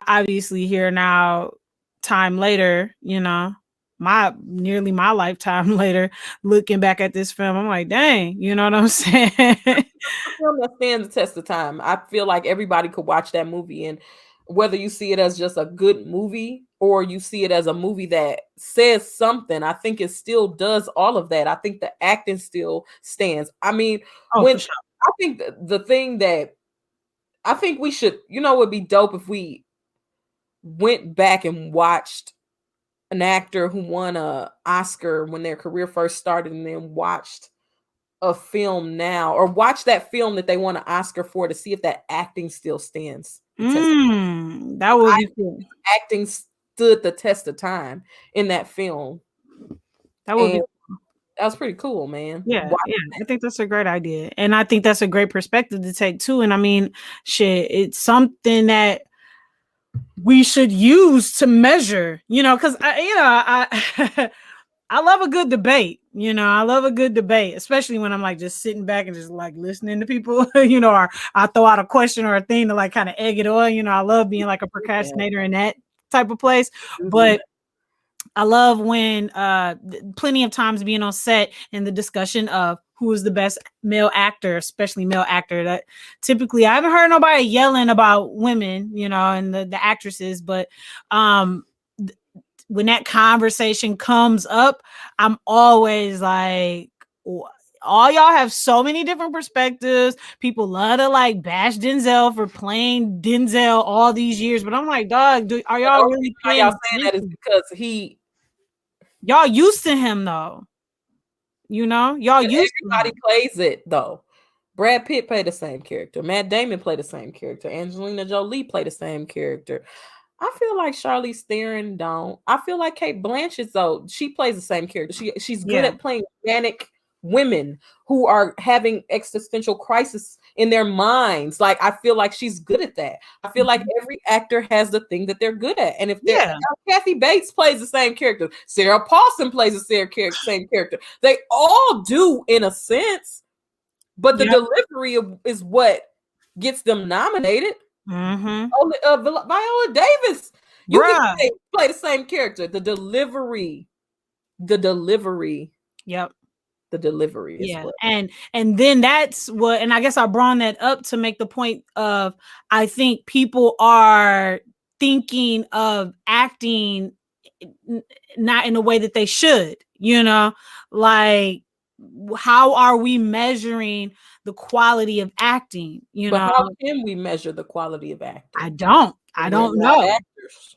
obviously here now, time later, my lifetime later, looking back at this film, I'm like, dang, you know what I'm saying? A film that stands the test of time. I feel like everybody could watch that movie, and whether you see it as just a good movie or you see it as a movie that says something, I think it still does all of that. I think the acting still stands. I mean, For sure. I think the thing that I think we should, would be dope if we went back and watched an actor who won a Oscar when their career first started, and then watched a film now, or watch that film that they won an Oscar for, to see if that acting still stands the test. That would be cool. Acting stood the test of time in that film. That would be that was pretty cool, man. Yeah, I think that's a great idea. And I think that's a great perspective to take too. And I mean, shit, it's something that we should use to measure, because I I love a good debate. I love a good debate, especially when I'm like just sitting back and just like listening to people, or I throw out a question or a thing to like kind of egg it on. I love being like a procrastinator in that type of place. But I love when plenty of times being on set and the discussion of who is the best male actor, especially male actor. That typically I haven't heard nobody yelling about women, and the actresses, but when that conversation comes up, I'm always like, all y'all have so many different perspectives. People love to like bash Denzel for playing Denzel all these years, but I'm like, dog, are But y'all the only really reason why y'all paying saying that is attention? because Y'all used to him though. You know, y'all used to everybody him. plays it though. Brad Pitt played the same character. Matt Damon played the same character. Angelina Jolie played the same character. I feel like Charlize Theron don't. I feel like Kate Blanchett though. She plays the same character. She's good Yeah. at playing manic women who are having existential crisis in their minds. Like I feel like she's good at that. I feel like every actor has the thing that they're good at. And if they're Yeah. Kathy Bates plays the same character, Sarah Paulson plays the same character. They all do in a sense, but the Yep. delivery is what gets them nominated. Mm-hmm. Viola Davis, you can Bruh. play the same character. The delivery, Yep. the delivery is Yeah. what. And then that's what, and I guess I brought that up to make the point of, I think people are thinking of acting not in a way that they should, you know, like how are we measuring the quality of acting, you But know? how can we measure the quality of acting? I We're don't not know. actors.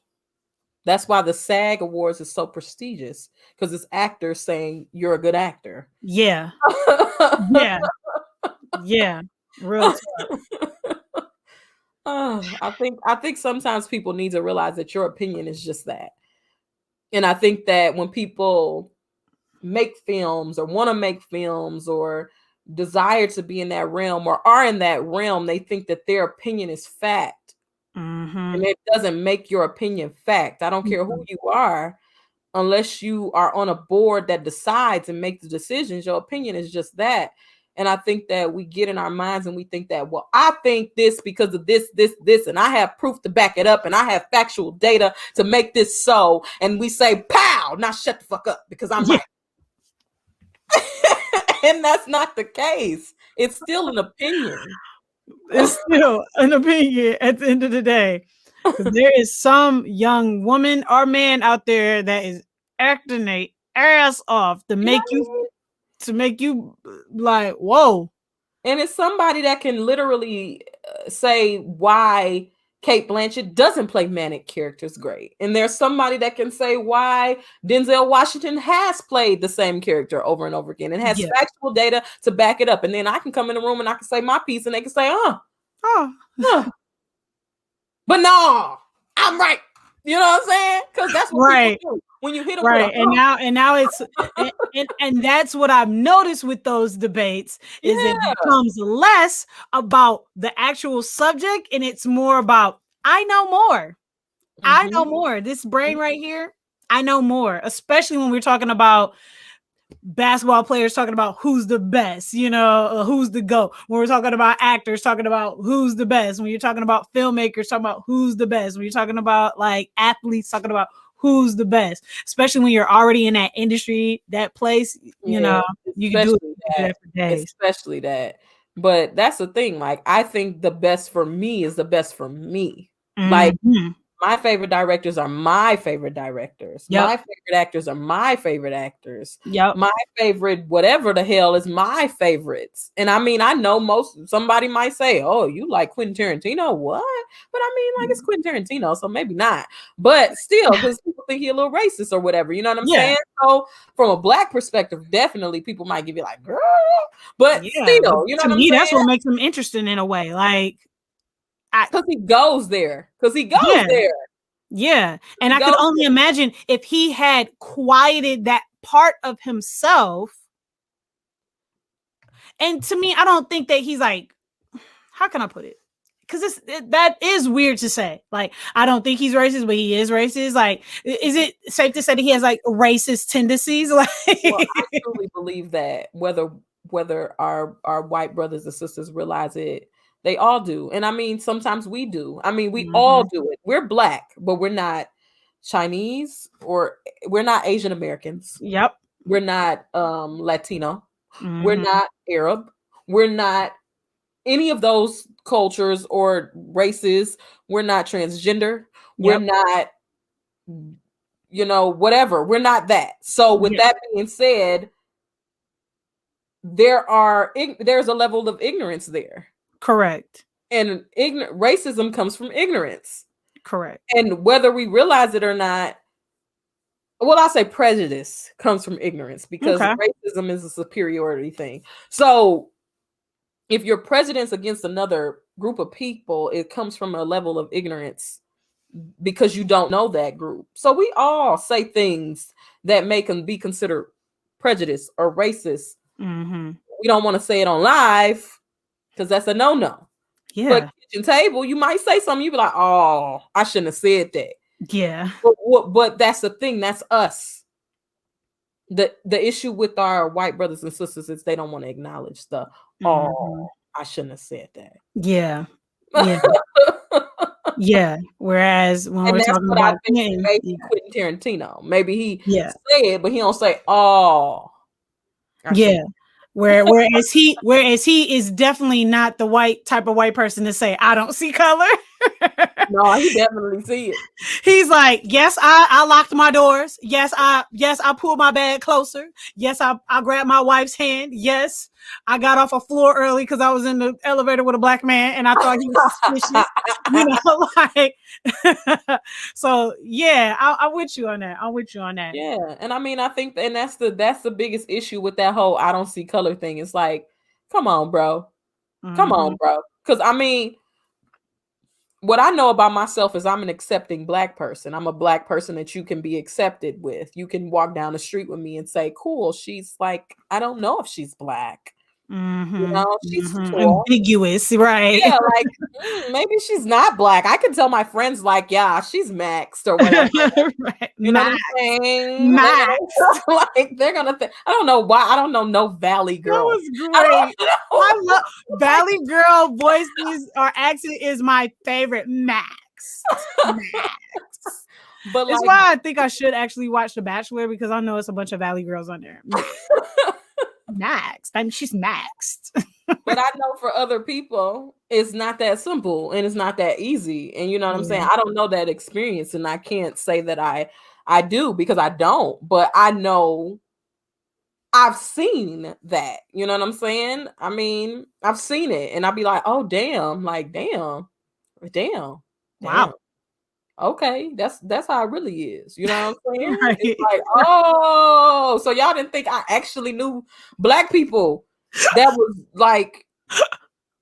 That's why the SAG Awards is so prestigious because it's actors saying you're a good actor. Yeah. Yeah. Yeah. Real talk. I think sometimes people need to realize that your opinion is just that. And I think that when people make films or want to make films or desire to be in that realm or are in that realm, they think that their opinion is fact. And Mm-hmm. it doesn't make your opinion fact. I don't care who you are, unless you are on a board that decides and makes the decisions, your opinion is just that. And I think that we get in our minds and we think that, well, I think this because of this, and I have proof to back it up, and I have factual data to make this so. And we say, pow, now shut the fuck up because I'm Yeah. right. And that's not the case. It's still an opinion. It's still an opinion at the end of the day. Because there is some young woman or man out there that is acting their ass off You know what I mean? to make you like, whoa. And it's somebody that can literally say why Kate Blanchett doesn't play manic characters great. And there's somebody that can say why Denzel Washington has played the same character over and over again and has Yeah. factual data to back it up. And then I can come in the room and I can say my piece and they can say, Oh. but no, I'm right. You know what I'm saying? Because that's what people Right. do. When you hit them with Right. a And now it's and that's what I've noticed with those debates is it yeah. becomes less about the actual subject and it's more about I know more. I know Mm-hmm. more. This brain right here, I know more, especially when we're talking about basketball players talking about who's the best, you know, who's the GOAT. When we're talking about actors talking about who's the best. When you're talking about filmmakers talking about who's the best. When you're talking about like athletes talking about who's the best, especially when you're already in that industry, that place, you Yeah, know, you can do especially it for days. especially that. But that's the thing. Like, I think the best for me is the best for me. Like, Mhm. my favorite directors are my favorite directors. Yep. My favorite actors are my favorite actors. Yep. My favorite, whatever the hell, is my favorites. And I mean, I know somebody might say, oh, you like Quentin Tarantino? What? But I mean, like, it's Quentin Tarantino, so maybe not. But still, because people think he's a little racist or whatever. You know what I'm Yeah. saying? So, from a black perspective, definitely people might give you like, girl. But Yeah. But still, you know to what I'm me, that's saying? what makes them interesting in a way. Like, Because he goes there. Because he goes yeah. there. Yeah. And He I could goes only there. imagine if he had quieted that part of himself. And to me, I don't think that he's like, how can I put it? Because that is weird to say. Like, I don't think he's racist, but he is racist. Like, is it safe to say that he has like racist tendencies? Like, Well, I truly believe that whether our white brothers and sisters realize it, they all do. And I mean, sometimes we do. I mean, we all Mhm. do it. We're black, but we're not Chinese or we're not Asian Americans. Yep. We're not Latino. We're Mhm. not Arab. We're not any of those cultures or races. We're not transgender. We're Yep. not, whatever. We're not that. So with Yeah. that being said, there's a level of ignorance there, Correct. and racism comes from ignorance, Correct. and whether we realize it or not, well, I'll say prejudice comes from ignorance because Okay. racism is a superiority thing. So if you're prejudice against another group of people, it comes from a level of ignorance because you don't know that group. So we all say things that may be considered prejudice or racist. Mm-hmm. We don't want to say it on live because that's a no-no. But Yeah. kitchen table, you might say something, you be like, "Oh, I shouldn't have said that." Yeah. But that's the thing. That's us. The issue with our white brothers and sisters is they don't want to acknowledge the, "Oh, Mm-hmm. I shouldn't have said that." Yeah. Yeah. Yeah. Whereas when And we're that's talking what I about think Quentin, maybe yeah. Quentin Tarantino. Maybe he Yeah. say it, but he don't say, "Oh, I should." Yeah. Whereas he is definitely not the white type of white person to say, I don't see color. No, he definitely see it. He's like, yes, I locked my doors. Yes, I pulled my bag closer. Yes, I grabbed my wife's hand. Yes, I got off a floor early because I was in the elevator with a black man and I thought he was suspicious. You know, like so yeah, I'm with you on that. I'm with you on that. Yeah, and I mean, I think, and that's the biggest issue with that whole "I don't see color" thing. It's like, come on, bro, come Mm-hmm. on, bro. Because I mean, what I know about myself is I'm an accepting black person. I'm a black person that you can be accepted with. You can walk down the street with me and say, "Cool, she's like, I don't know if she's black. You Mm-hmm. know, she's Mm-hmm. cool." Ambiguous, right? Yeah, like, maybe she's not black. I can tell my friends, like, yeah, she's maxed or whatever. Right. You know what Max. I'm saying? They're Max. gonna like they're gonna think. I don't know why. I don't know no Valley That girl. was I don't great. know. I love Valley Girl voices or accent is my favorite. Max. Max. But It's like, why I think I should actually watch The Bachelor because I know it's a bunch of Valley girls on there. Max. I mean, she's maxed. but I know for other people, it's not that simple and it's not that easy. And you know what I'm saying? Yeah. I don't know that experience, and I can't say that I do because I don't. But I know I've seen that. You know what I'm saying? I mean, I've seen it, and I'd be like, oh damn, like damn, damn. Wow. Okay, that's how it really is. You know what I'm saying? It's Right. like, oh, so y'all didn't think I actually knew black people that was like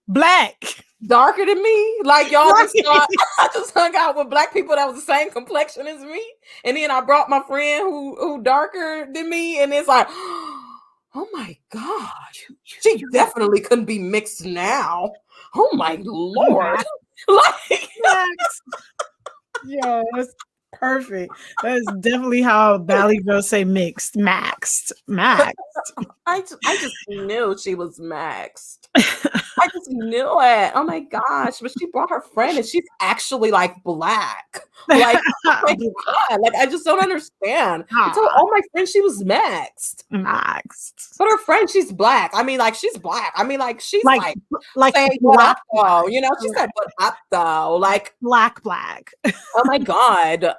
Black. darker than me? Like y'all just Right. thought I just hung out with black people that was the same complexion as me, and then I brought my friend who darker than me, and it's like, oh my god, she definitely couldn't be mixed now. Oh my lord, Max. like. Max. Yo, that's perfect. That is definitely how Valley girls say mixed. Maxed. Max. I just knew she was maxed. I just knew it. Oh my gosh. But she brought her friend and she's actually like black. Like, oh my god. Like, I just don't understand. I told all my friends she was maxed. Maxed. But her friend, she's black. I mean, like, she's black. I mean, like, she's Like saying what black, up though. You know, she said what up though. Like, black. oh my god.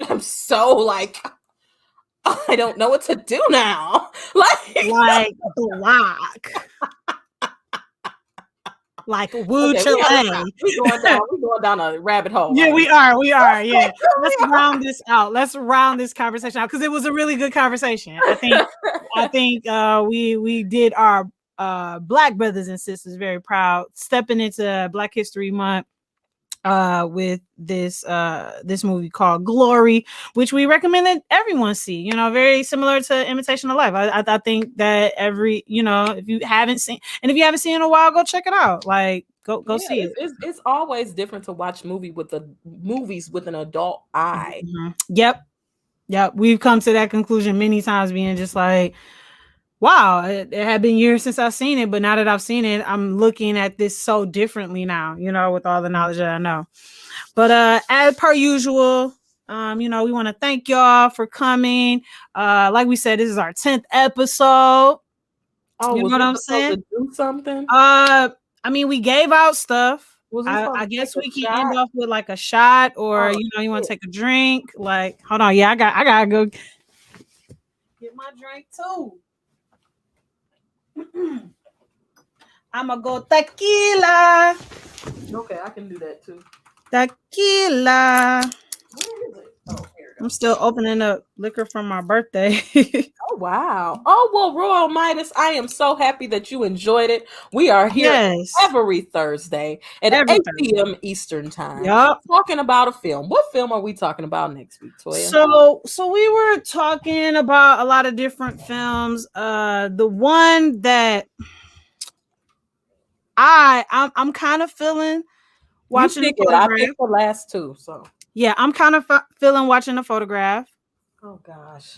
I'm so like, I don't know what to do now. Like black. Like Woo Okay, Chile. we going down a rabbit hole. Yeah, right we are. Yeah. Let's round this out. Let's round this conversation out because it was a really good conversation. I think we did our black brothers and sisters very proud stepping into Black History Month with this movie called Glory, which we recommend that everyone see. You know, very similar to Imitation of Life. I think that if you haven't seen it in a while, go check it out. Like go Yeah, see it. it's always different to watch movies with an adult eye. Mhm. Yep. We've come to that conclusion many times, being just like, wow, it had been years since I've seen it, but now that I've seen it, I'm looking at this so differently now, with all the knowledge that I know. But as per usual, we want to thank y'all for coming. Like we said, this is our 10th episode. Oh, You know was what we I'm supposed saying? to do something? I mean, we gave out stuff. Was we I supposed to guess take a we can end shot? off with like a shot, or Oh, you want to shit. take a drink. Like, hold on, I gotta go get my drink too. I'ma go tequila. Okay, I can do that too. Tequila. Where is it? Oh, here it I'm goes. still opening up liquor from my birthday. Oh wow. Oh well, Royal Midas, I am so happy that you enjoyed it. We are here Yes. every Thursday at Every 8 Thursday. p.m. Eastern time Yup. talking about a film. What film are we talking about next week, Toya? So we were talking about a lot of different films. The one that I'm kind of feeling You watching the pick it. I photograph. picked the last two, so Yeah, I'm kind of feeling watching the photograph. oh gosh.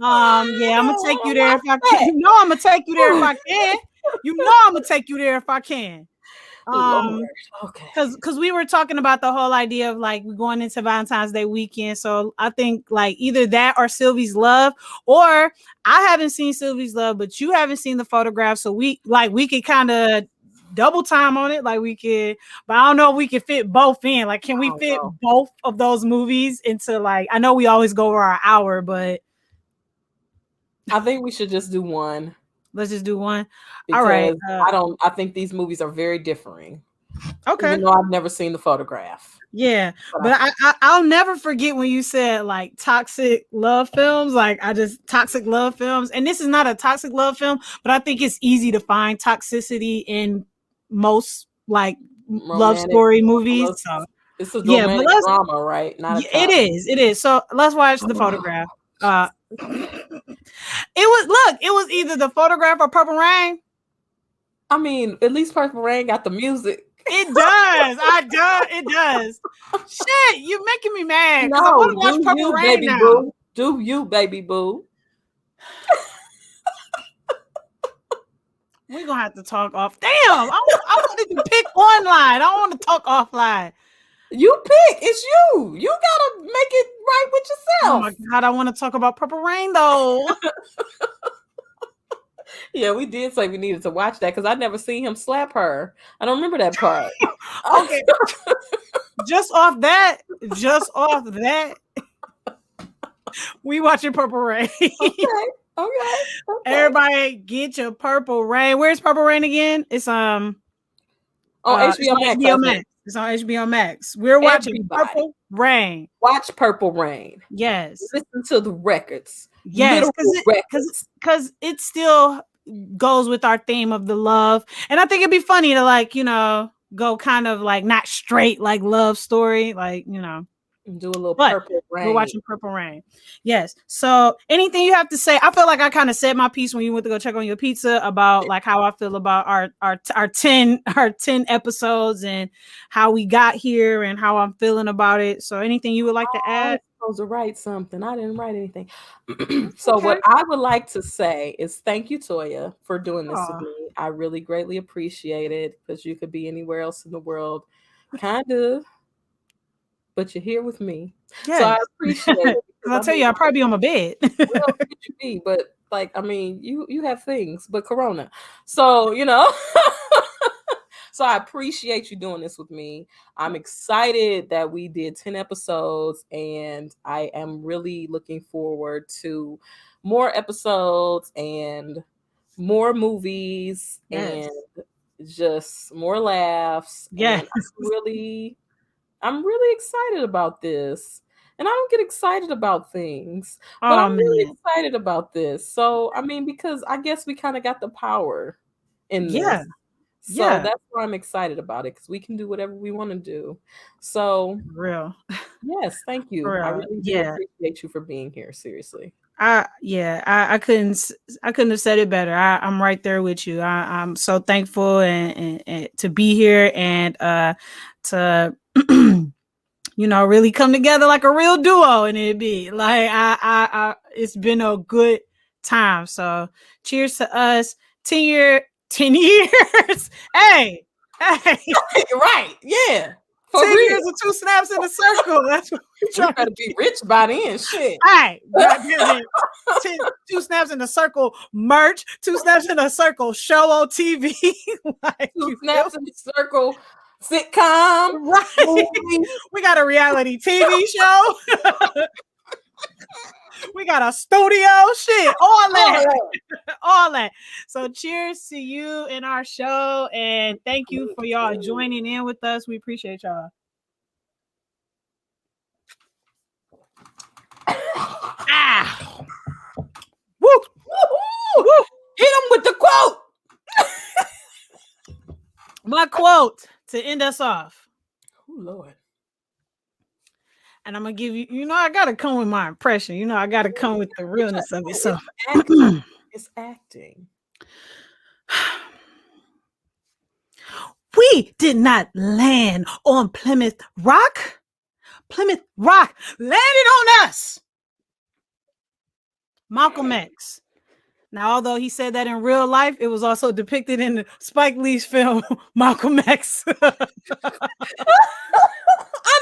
Yeah, I'm gonna take you there Why if I can. that? You know, I'm gonna take you there if I can. You know, I'm gonna take you there if I can. Lord. Um, Okay. because we were talking about the whole idea of like going into Valentine's Day weekend. So I think like either that or Sylvie's Love, or I haven't seen Sylvie's Love, but you haven't seen the photograph. So we could kind of double time on it. Like we could, but I don't know if we could fit both in. Like, can we I don't fit know. both of those movies into like I know we always go over our hour, but I think we should just do one let's just do one. All right. because I think these movies are very differing. Okay. Even though I've never seen the photograph. Yeah, But but I'll never forget when you said like toxic love films. Like I just toxic love films, and this is not a toxic love film, but I think it's easy to find toxicity in most like love romantic story movies. drama. So It's a yeah, but romantic drama, right? Not a it top. is, it is. So let's watch the photograph. It was either the photograph or Purple Rain. I mean, at least Purple Rain got the music. It does. It does. Shit, you're making me mad because I want No, to watch do Purple you, Rain baby now. boo? Do you, baby boo? We're gonna have to talk off. Damn, I wanted to pick online. I don't want to talk offline. You pick. It's you. You gotta make it right with Oh yourself. my god, I want to talk about Purple Rain though. Yeah, we did say we needed to watch that because I never seen him slap her. I don't remember that part. Okay, just off that, we watching Purple Rain. Okay. Okay. Everybody, get your Purple Rain. Where's Purple Rain again? It's On it's HBO on Max, I HBO think. Max. It's on HBO Max. We're watching Everybody Purple Rain. watch Purple Rain. Yes, Listen to the records, yes, literal records. because it still goes with our theme of the love, and I think it'd be funny to like go kind of like not straight like love story, like Do a little but Purple we're Rain. watching Purple Rain. Yes. So anything you have to say? I feel like I kind of said my piece when you went to go check on your pizza about like how I feel about our 10 episodes and how we got here and how I'm feeling about it. So anything you would like to I was add? supposed to write something. I didn't write anything. So Okay. what I would like to say is thank you, Toya, for doing this with Oh, me. I really greatly appreciate it because you could be anywhere else in the world, kind of, but you're here with me. So I yes. appreciate it because I'll I tell mean, you, I'll probably be on my bed. where else could you be? But like, I mean, you have things, but Corona. So you know. So I appreciate you doing this with me. I'm excited that we did 10 episodes, and I am really looking forward to more episodes and more movies Yes. and just more laughs. Yes. And I'm really excited about this. And I don't get excited about things, but Oh I'm really man. excited about this. So, I mean, because I guess we kind of got the power in Yeah. this. So Yeah. that's why I'm excited about it because we can do whatever we want to do. So, For real. yes, thank For you. I real. really do Yeah. appreciate you for being here. Seriously. I couldn't have said it better. I'm right there with you. I'm so thankful and to be here and to really come together like a real duo and it be like it's been a good time. So cheers to us. 10 years. Hey. Right. Yeah. For 10 real. years of two snaps in a circle. That's what we're We trying better to be do. rich by then. Shit. Hey, goddamn it. Two snaps in a circle merch, two snaps in a circle show on TV. Like, Two you feel snaps in the circle sitcom right? movie. We got a reality TV show. We got a studio, shit, all that, all that. So cheers to you in our show, and thank you for y'all joining in with us. We appreciate y'all. Ah, woo, Woo-hoo! Hit him with the quote. my quote to end us off. Oh Lord. And I'm gonna give you, I gotta come with my impression. I gotta come with the realness of it. So It's acting. We did not land on Plymouth Rock. Plymouth Rock landed on us. Malcolm X. Now, although he said that in real life, it was also depicted in the Spike Lee's film Malcolm X. I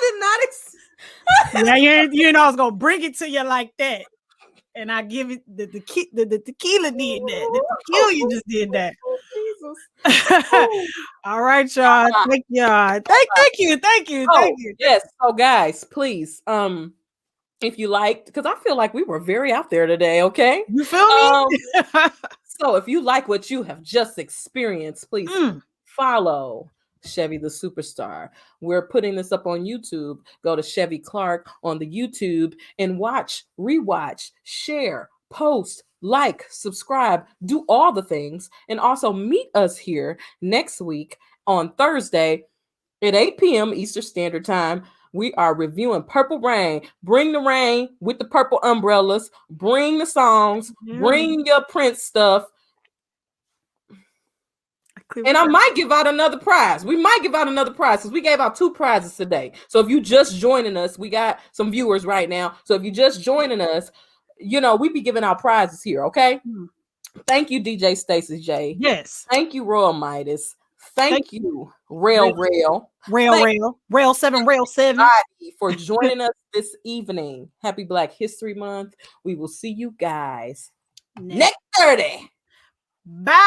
did not. Yeah, I was gonna bring it to you like that, and I give it the tequila did that. The tequila you just did that. Oh, Jesus. All right, y'all. Thank y'all. Thank you. Yes. So, guys, please, if you liked, because I feel like we were very out there today. Okay. You feel me? So, if you like what you have just experienced, please follow Chevy the Superstar. We're putting this up on YouTube. Go to Chevy Clark on the YouTube and watch, rewatch, share, post, like, subscribe, do all the things. And also meet us here next week on Thursday at 8 p.m. Eastern Standard Time. We are reviewing Purple Rain. Bring the rain with the purple umbrellas. Bring the songs. Bring your Prince stuff. And I might give out another prize. We might give out another prize because we gave out 2 prizes today. So if you just joining us, we got some viewers right now. So if you just joining us, we be giving out prizes here. Okay. Thank you, DJ Stacey J. Yes. Thank you, Royal Midas. Thank you, Rail 7 for joining us this evening. Happy Black History Month. We will see you guys next 30. Bye.